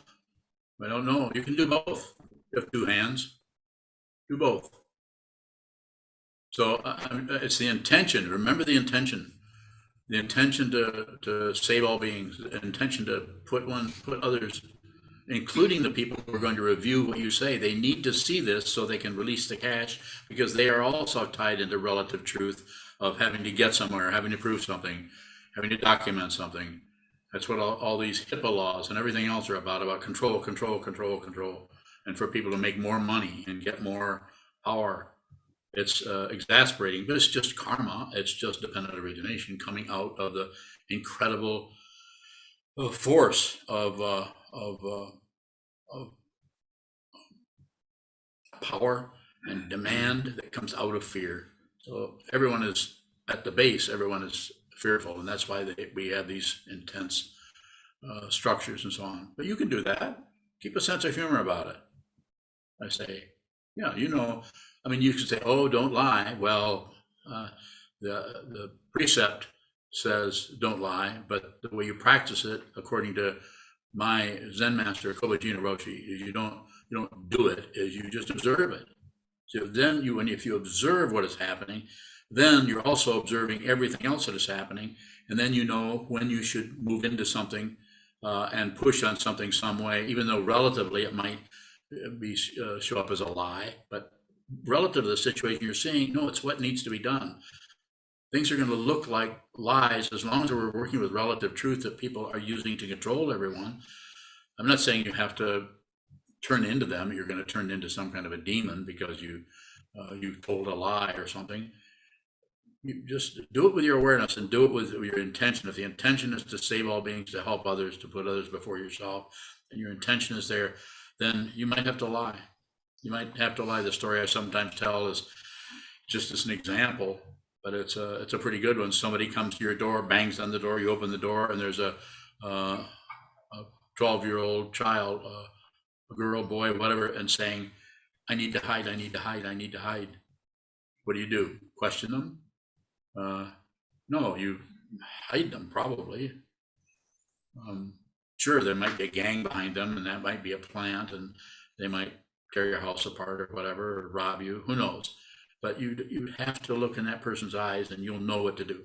I don't know. You can do both. You have 2 hands. Do both. So it's the intention. Remember the intention. The intention to save all beings. The intention to put others, including the people who are going to review what you say. They need to see this so they can release the cash, because they are also tied into relative truth of having to get somewhere, having to prove something, having to document something. That's what all these HIPAA laws and everything else are about control, control, control, control. And for people to make more money and get more power. It's exasperating, but it's just karma. It's just dependent origination coming out of the incredible force of power and demand that comes out of fear. So everyone is at the base. Everyone is fearful, and that's why we have these intense structures and so on. But you can do that. Keep a sense of humor about it. I say, yeah, I mean, you could say, oh, don't lie. Well, the precept says don't lie, but the way you practice it, according to my Zen master, Kobajin Roshi, is you don't do it, is you just observe it. So then if you observe what is happening, then you're also observing everything else that is happening. And then you know when you should move into something and push on something some way, even though relatively it might show up as a lie, but relative to the situation you're seeing, no, it's what needs to be done. Things are going to look like lies as long as we're working with relative truth that people are using to control everyone. I'm not saying you have to turn into them. You're going to turn into some kind of a demon because you told a lie or something. You just do it with your awareness and do it with your intention. If the intention is to save all beings, to help others, to put others before yourself, and your intention is there, then you might have to lie. You might have to lie. The story I sometimes tell is just as an example, but it's a pretty good one. Somebody comes to your door, bangs on the door, you open the door, and there's a 12-year-old child, a girl, boy, whatever, and saying, I need to hide, I need to hide, I need to hide. What do? Question them? No, you hide them probably. Sure, there might be a gang behind them, and that might be a plant, and they might tear your house apart or whatever, or rob you, who knows? But you have to look in that person's eyes and you'll know what to do.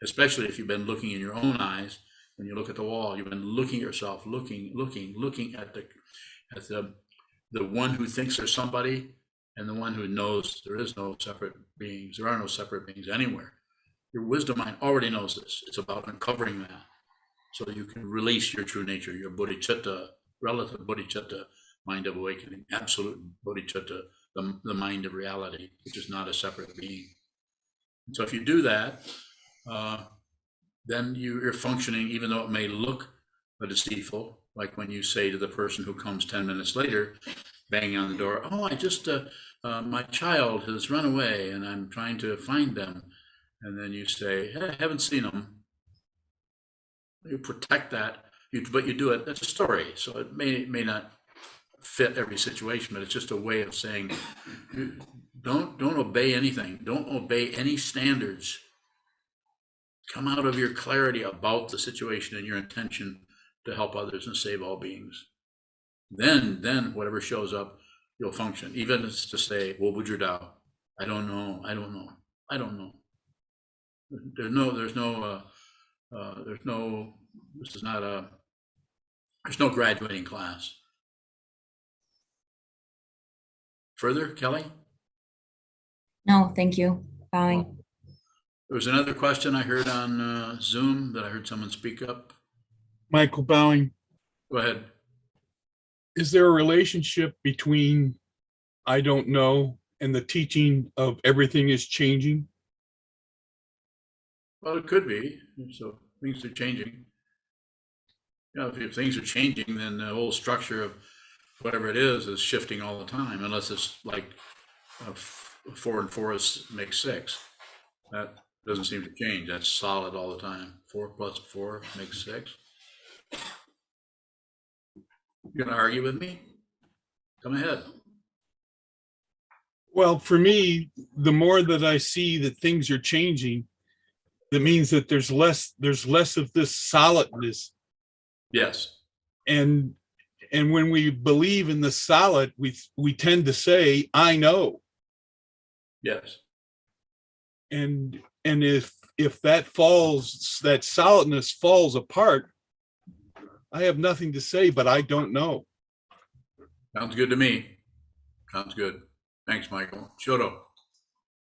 Especially if you've been looking in your own eyes. When you look at the wall, you've been looking at yourself, looking at the one who thinks there's somebody and the one who knows there is no separate beings. There are no separate beings anywhere. Your wisdom mind already knows this. It's about uncovering that so that you can release your true nature, your bodhicitta, relative bodhicitta, mind of awakening, absolute bodhicitta, the mind of reality, which is not a separate being. And so if you do that, then you're functioning, even though it may look deceitful, like when you say to the person who comes 10 minutes later, banging on the door, oh, I just, my child has run away and I'm trying to find them. And then you say, hey, I haven't seen them. You protect that, but you do it, that's a story. So it may not fit every situation, but it's just a way of saying, don't obey anything. Don't obey any standards. Come out of your clarity about the situation and your intention to help others and save all beings. Then whatever shows up, you'll function. Even if it's to say, "What would your Dao?" I don't know. There's no graduating class. Further, Kelly? No, thank you. Bowing. There was another question I heard on Zoom that I heard someone speak up. Michael Bowing, Go ahead. is there a relationship between I don't know and the teaching of everything is changing? Well, it could be. So things are changing. You know, if things are changing, then the whole structure of whatever it is shifting all the time, unless it's like 4 and 4 makes 6. That doesn't seem to change. That's solid all the time. 4 plus 4 makes 6. You gonna argue with me? Come ahead. Well, for me, the more that I see that things are changing, that means that there's less of this solidness. Yes. And when we believe in the solid, we tend to say, I know. Yes. And if that falls, that solidness falls apart, I have nothing to say, but I don't know. Sounds good to me. Sounds good. Thanks, Michael. Shoto.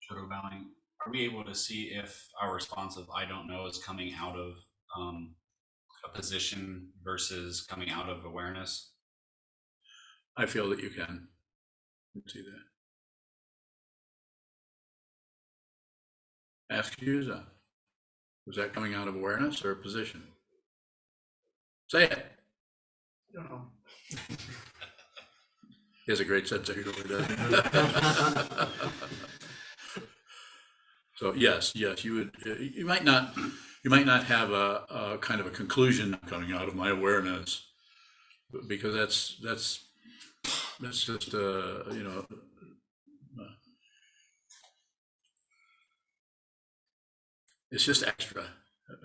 Shoto bowing. Are we able to see if our response of I don't know is coming out of a position versus coming out of awareness? I feel that you can see that. Ask Yuza. Was that coming out of awareness or a position? Say it. I don't know. He has a great sense of humor, doesn't he? So yes, you would. You might not have a kind of a conclusion coming out of my awareness, because that's just it's just extra.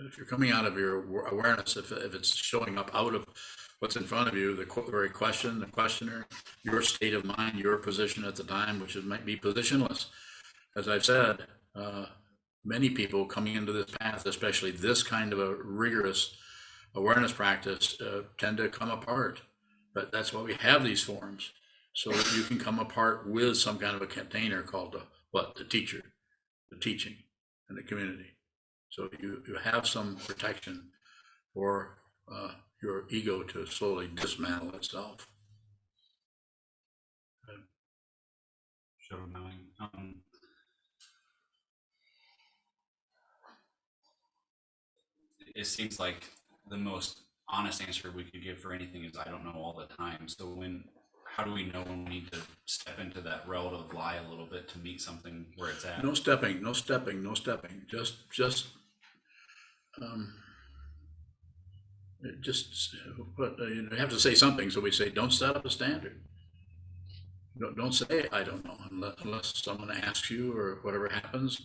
If you're coming out of your awareness, if it's showing up out of what's in front of you, the very question, the questioner, your state of mind, your position at the time, which might be positionless. As I've said, many people coming into this path, especially this kind of a rigorous awareness practice, tend to come apart. But that's why we have these forms, so that you can come apart with some kind of a container called the teacher, the teaching, and the community. So you have some protection for your ego to slowly dismantle itself. shadow bowing. It seems like the most honest answer we could give for anything is I don't know all the time. So how do we know when we need to step into that relative lie a little bit to meet something where it's at? No stepping, no stepping, no stepping. You have to say something. So we say, don't set up a standard. Don't say I don't know unless someone asks you or whatever happens.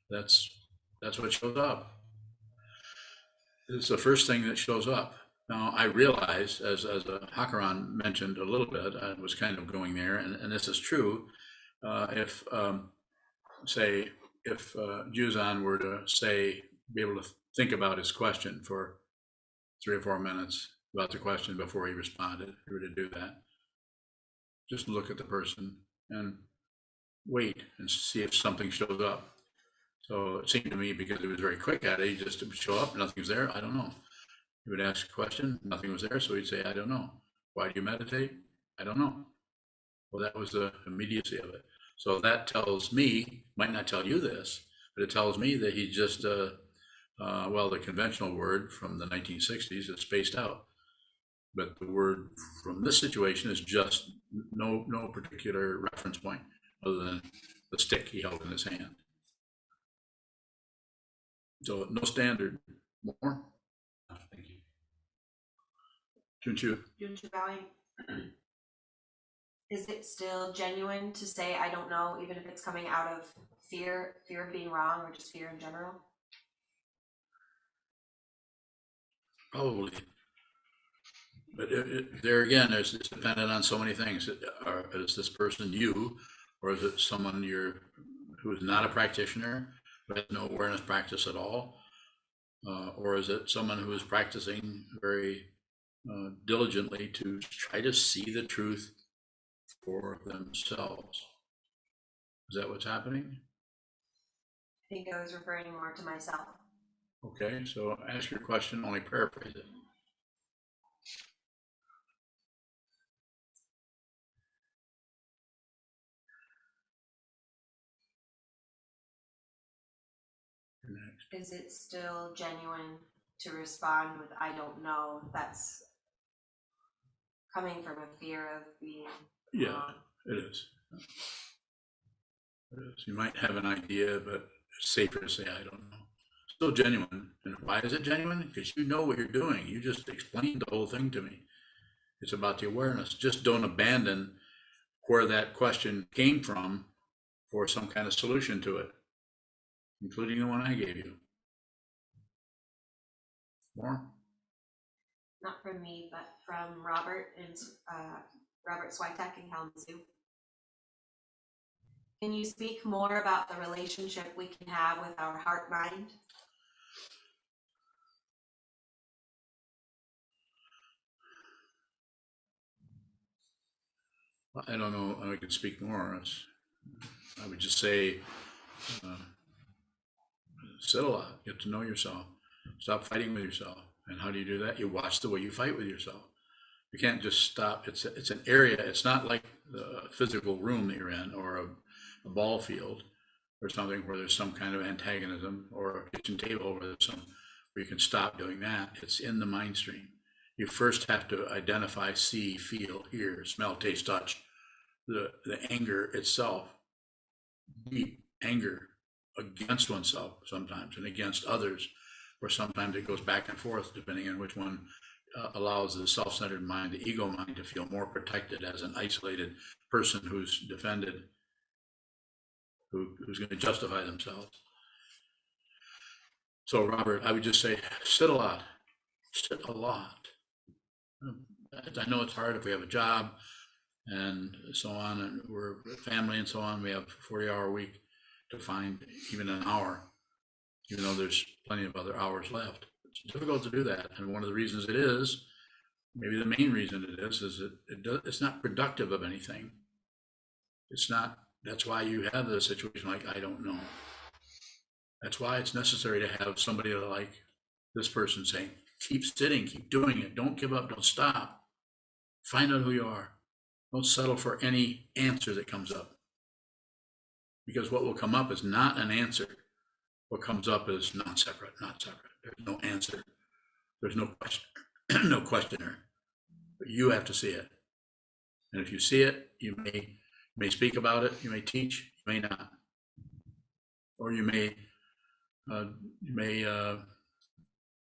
That's what shows up. It's the first thing that shows up. Now I realize, as Hakaran mentioned a little bit, I was kind of going there, and this is true. If Sokuzan were to be able to think about his question for 3 or 4 minutes about the question before he responded, if he were to do that, just look at the person and wait and see if something shows up. So it seemed to me, because he was very quick at it, he just would show up, nothing was there, I don't know. He would ask a question, nothing was there, so he'd say, I don't know. Why do you meditate? I don't know. Well, that was the immediacy of it. So that tells me, might not tell you this, but it tells me that he just, the conventional word from the 1960s is spaced out. But the word from this situation is just no particular reference point other than the stick he held in his hand. So no standard. More? Thank you. Junchu. Junchu bowing. Is it still genuine to say I don't know, even if it's coming out of fear of being wrong, or just fear in general? Probably. But there again, it's dependent on so many things. Is this person you, or is it someone who is not a practitioner, who has no awareness practice at all? Or is it someone who is practicing very diligently to try to see the truth for themselves? Is that what's happening? I think I was referring more to myself. Okay, so ask your question, only paraphrase it. Is it still genuine to respond with I don't know? That's coming from a fear of being wrong. It is. It is. You might have an idea, but it's safer to say I don't know. Still genuine. And why is it genuine? Because you know what you're doing. You just explained the whole thing to me. It's about the awareness. Just don't abandon where that question came from for some kind of solution to it, including the one I gave you. More? Not from me, but from Robert and Robert Switek in Kalamazoo. Can you speak more about the relationship we can have with our heart mind? I don't know. I could speak more. I would just say, sit a lot, get to know yourself, stop fighting with yourself. And how do you do that? You watch the way you fight with yourself. You can't just stop. It's an area. It's not like the physical room that you're in, or a ball field or something where there's some kind of antagonism, or a kitchen table where you can stop doing that. It's in the mind stream. You first have to identify, see, feel, hear, smell, taste, touch, the anger itself, deep anger against oneself sometimes and against others, or sometimes it goes back and forth depending on which one allows the self-centered mind, the ego mind, to feel more protected as an isolated person who's defended, who's going to justify themselves. So Robert, I would just say, sit a lot. I know it's hard if we have a job and so on, and we're a family and so on. We have a 40-hour week to find even an hour, even though there's plenty of other hours left. It's difficult to do that. And one of the reasons it is, maybe the main reason it is that it's not productive of anything. It's not. That's why you have the situation like, I don't know. That's why it's necessary to have somebody like this person saying, keep sitting, keep doing it. Don't give up, don't stop. Find out who you are. Don't settle for any answer that comes up. Because what will come up is not an answer. What comes up is not separate, not separate. There's no answer. There's no questioner, no questioner. But you have to see it. And if you see it, you may speak about it, you may teach, you may not. Or you may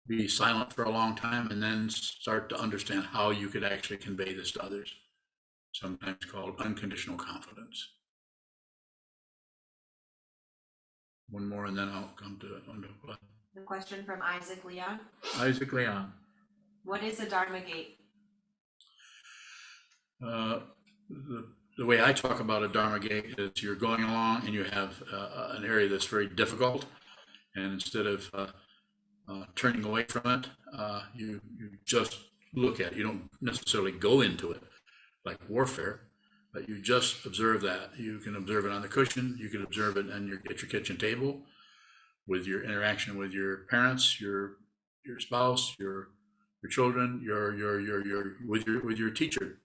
be silent for a long time and then start to understand how you could actually convey this to others. Sometimes called unconditional confidence. One more and then I'll come to The question from Isaac Leon. Isaac Leon. What is a Dharma gate? The way I talk about a Dharma gate is you're going along and you have an area that's very difficult, and instead of turning away from it, you just look at it. You don't necessarily go into it like warfare, but you just observe that. You can observe it on the cushion. You can observe it at your kitchen table, with your interaction with your parents, your spouse, your children, with your teacher.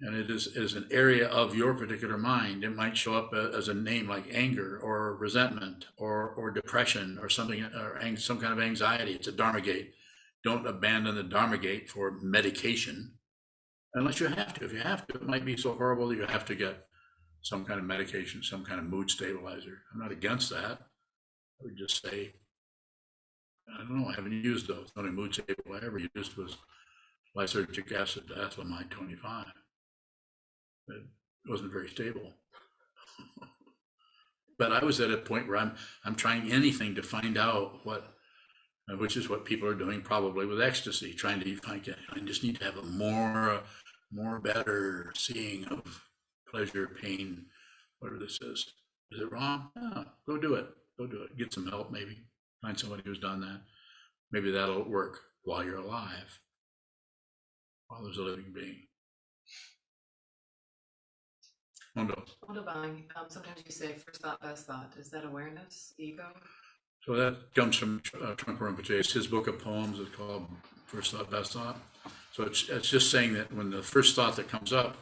And it is an area of your particular mind. It might show up as a name like anger or resentment or depression or something, or some kind of anxiety. It's a Dharma gate. Don't abandon the Dharma gate for medication, unless you have to. If you have to, it might be so horrible that you have to get some kind of medication, some kind of mood stabilizer. I'm not against that. I would just say, I don't know, I haven't used those. The only mood stabilizer I ever used was lysergic acid, diethylamide 25. It wasn't very stable. But I was at a point where I'm trying anything to find out which is what people are doing probably with ecstasy, trying to find, I just need to have a more better seeing of pleasure, pain, whatever this is. Is it wrong? No, go do it. Go do it. Get some help, maybe. Find somebody who's done that. Maybe that'll work while you're alive, while there's a living being. Sometimes you say first thought, best thought. Is that awareness, ego? So that comes from Trungpa Rinpoche. His book of poems is called First Thought, Best Thought. So it's just saying that when the first thought that comes up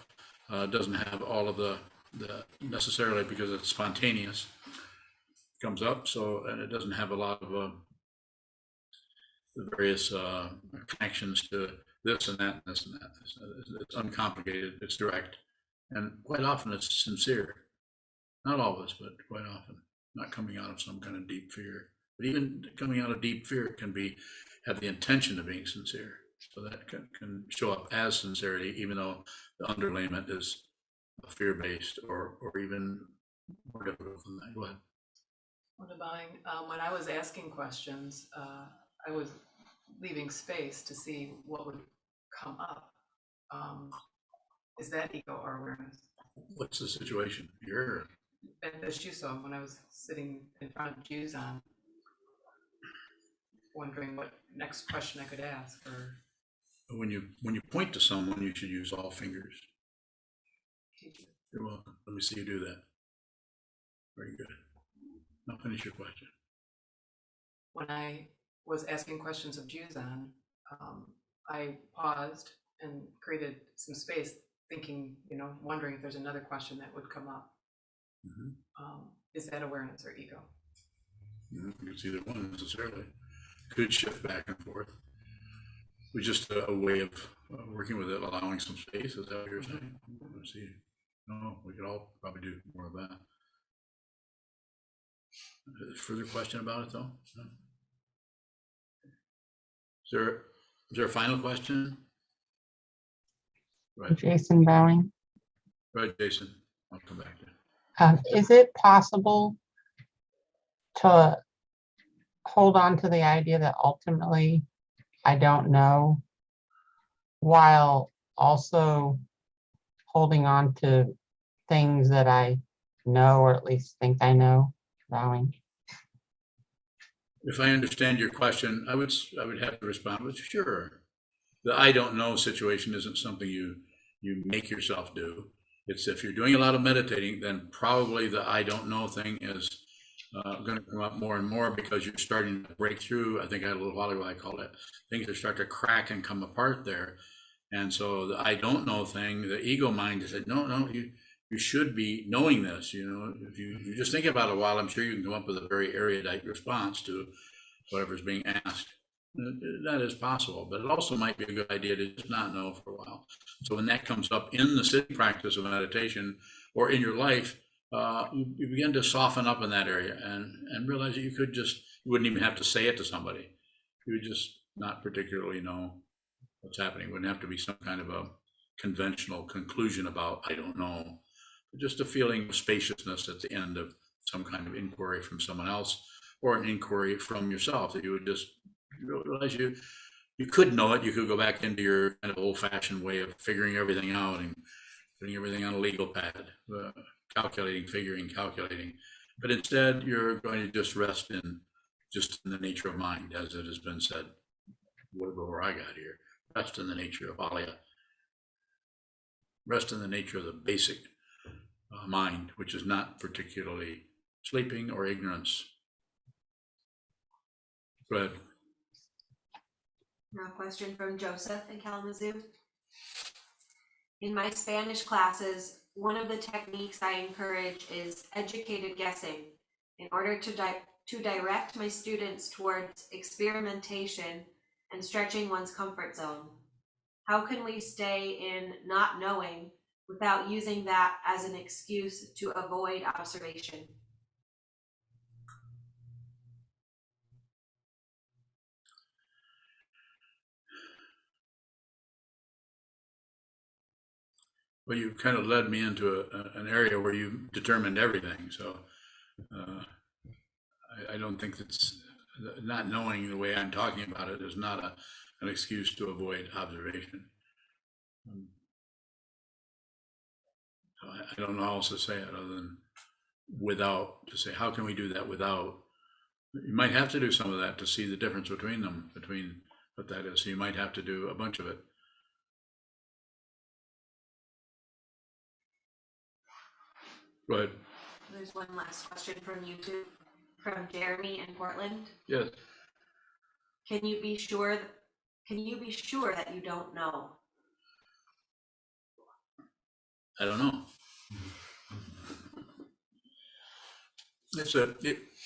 doesn't have all of the necessarily, because it's spontaneous, comes up. So, and it doesn't have a lot of the various connections to this and that, and this and that. It's uncomplicated. It's direct. And quite often it's sincere. Not always, but quite often. Not coming out of some kind of deep fear. But even coming out of deep fear can have the intention of being sincere. So that can show up as sincerity, even though the underlayment is fear-based or even more difficult than that. Go ahead. When I was asking questions, I was leaving space to see what would come up. Is that ego or awareness? What's the situation? You're At the Shuso, when I was sitting in front of Seung-Sahn, wondering what next question I could ask. Or when you point to someone, you should use all fingers. You're welcome. Let me see you do that. Very good. Now finish your question. When I was asking questions of Seung-Sahn, I paused and created some space, thinking, wondering if there's another question that would come up. Mm-hmm. Is that awareness or ego? It's either one necessarily. Could shift back and forth. It's just a way of working with it, allowing some space. Is that what you're saying? Let's see. No, we could all probably do more of that. Further question about it, though? No? Is there a final question? Right. Jason Bowing. Right, Jason. I'll come back to you. Is it possible to hold on to the idea that ultimately I don't know, while also holding on to things that I know, or at least think I know? Bowing. If I understand your question, I would have to respond with sure. The I don't know situation isn't something you make yourself do. It's if you're doing a lot of meditating, then probably the I don't know thing is going to come up more and more, because you're starting to break through. I think I had a little while ago, I called it things that start to crack and come apart there. And so the I don't know thing, the ego mind said, no, you should be knowing this. You know, if you just think about it a while, I'm sure you can come up with a very erudite response to whatever's being asked. That is possible, but it also might be a good idea to just not know for a while. So when that comes up in the sitting practice of meditation or in your life, you begin to soften up in that area and realize that you wouldn't even have to say it to somebody. You would just not particularly know what's happening. It wouldn't have to be some kind of a conventional conclusion about, I don't know, but just a feeling of spaciousness at the end of some kind of inquiry from someone else or an inquiry from yourself, that you would just realize you could know it. You could go back into your kind of old-fashioned way of figuring everything out and putting everything on a legal pad, calculating, calculating. But instead, you're going to just rest in the nature of mind, as it has been said. Where I got here, rest in the nature of Alaya. Rest in the nature of the basic mind, which is not particularly sleeping or ignorance. Go ahead. Now, a question from Joseph in Kalamazoo. In my Spanish classes, one of the techniques I encourage is educated guessing in order to direct my students towards experimentation and stretching one's comfort zone. How can we stay in not knowing without using that as an excuse to avoid observation? Well, you kind of led me into an area where you determined everything. So I don't think that's not knowing the way I'm talking about it is not an excuse to avoid observation. So I don't know how else to say it other than without, to say, how can we do that without? You might have to do some of that to see the difference between them, between what that is. So you might have to do a bunch of it. Go ahead. There's one last question from YouTube, from Jeremy in Portland. Yes. Can you be sure that you don't know? I don't know.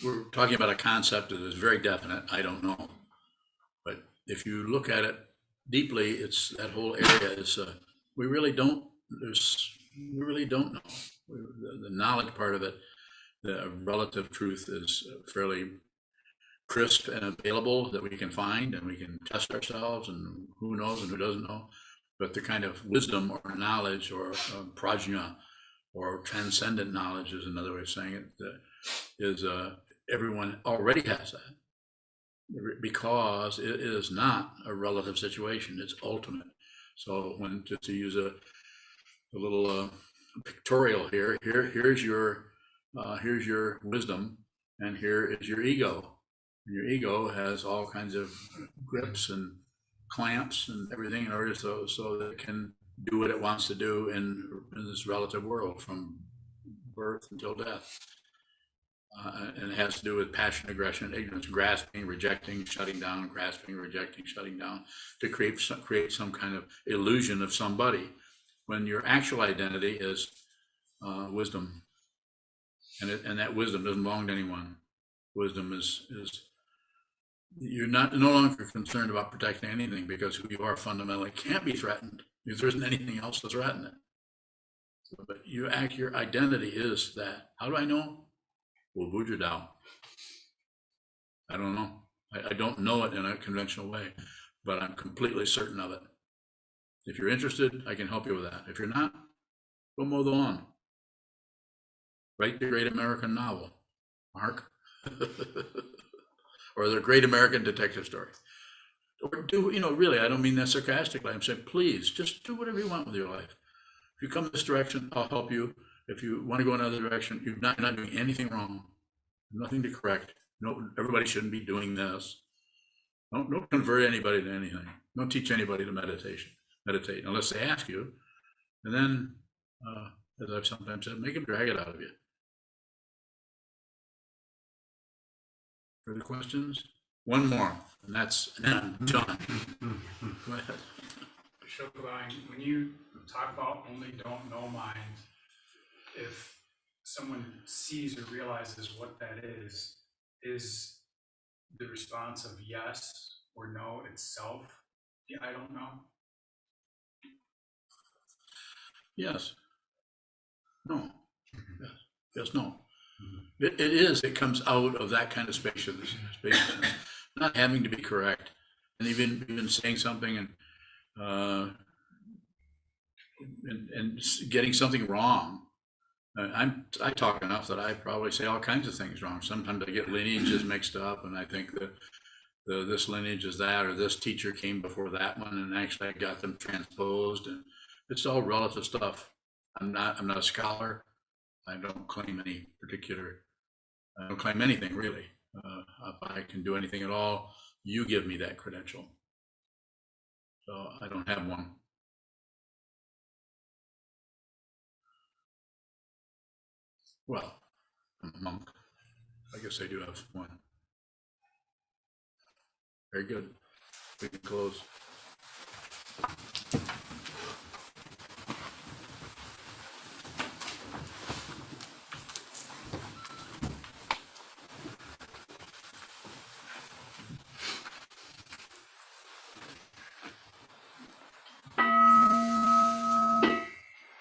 We're talking about a concept that is very definite. I don't know. But if you look at it deeply, it's that whole area is we really don't know. The knowledge part of it, the relative truth is fairly crisp and available, that we can find and we can test ourselves, and who knows and who doesn't know. But the kind of wisdom or knowledge or prajna or transcendent knowledge is another way of saying it, everyone already has that, because it is not a relative situation, it's ultimate. So when to use a little pictorial here's your wisdom, and here is your ego. And your ego has all kinds of grips and clamps and everything in order so that it can do what it wants to do in this relative world from birth until death. And it has to do with passion, aggression, ignorance, grasping, rejecting, shutting down, grasping, rejecting, shutting down, to create some kind of illusion of somebody, when your actual identity is wisdom, and that wisdom doesn't belong to anyone. Wisdom is you're no longer concerned about protecting anything, because who you are fundamentally can't be threatened, because there isn't anything else to threaten it. But your identity is that. How do I know? Well, Buddha Dao. I don't know. I don't know it in a conventional way, but I'm completely certain of it. If you're interested, I can help you with that. If you're not, go mow the lawn. Write the great American novel, Mark. Or the great American detective story. Or do, really, I don't mean that sarcastically. I'm saying, please, just do whatever you want with your life. If you come this direction, I'll help you. If you want to go another direction, you're not doing anything wrong. Nothing to correct. No, everybody shouldn't be doing this. Don't convert anybody to anything. Don't teach anybody to meditate unless they ask you. And then, as I've sometimes said, make them drag it out of you. Further questions? One more, and I'm done. Go ahead. Sokuzan, when you talk about only don't know mind, if someone sees or realizes what that is the response of yes or no itself, yeah, I don't know. Yes. No. Yes. Yes, no. It is, it comes out of that kind of spaciousness, not having to be correct, and even saying something and getting something wrong. I talk enough that I probably say all kinds of things wrong. Sometimes I get lineages mixed up, and I think that this lineage is that, or this teacher came before that one, and actually I got them transposed, and it's all relative stuff. I'm not a scholar. I don't claim any particular. I don't claim anything really. If I can do anything at all, you give me that credential. So I don't have one. Well, I'm a monk. I guess I do have one. Very good. We can close.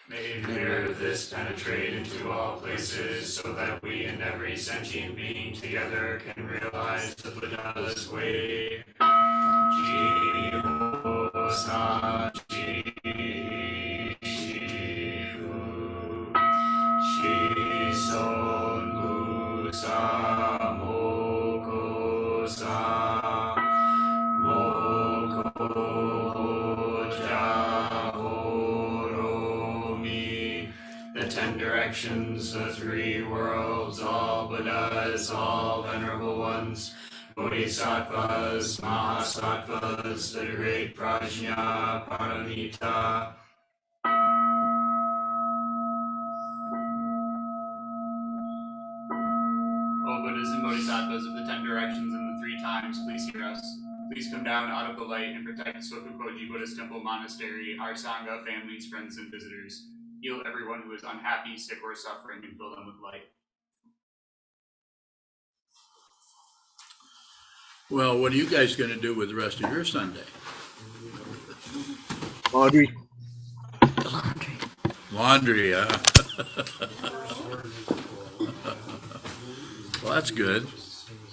May the merit of this penetrate into all places, so that we and every sentient being together can realize the Buddha's way. Ji-ho-sa, ji-hu, shi-son-bu-sa, moko-sa, moko-ja-ho-ro-mi. The 10 directions, the 3 worlds, all Buddhas, all venerable ones, Bodhisattvas, Mahasattvas, the great Prajna, Paramita. O Buddhas and Bodhisattvas of the 10 directions and the 3 times, please hear us. Please come down out of the light and protect Sokukoji Buddhist Temple Monastery, our Sangha, families, friends, and visitors. Heal everyone who is unhappy, sick, or suffering, and fill them with light. Well, what are you guys going to do with the rest of your Sunday? Laundry. Laundry, huh? Well, that's good.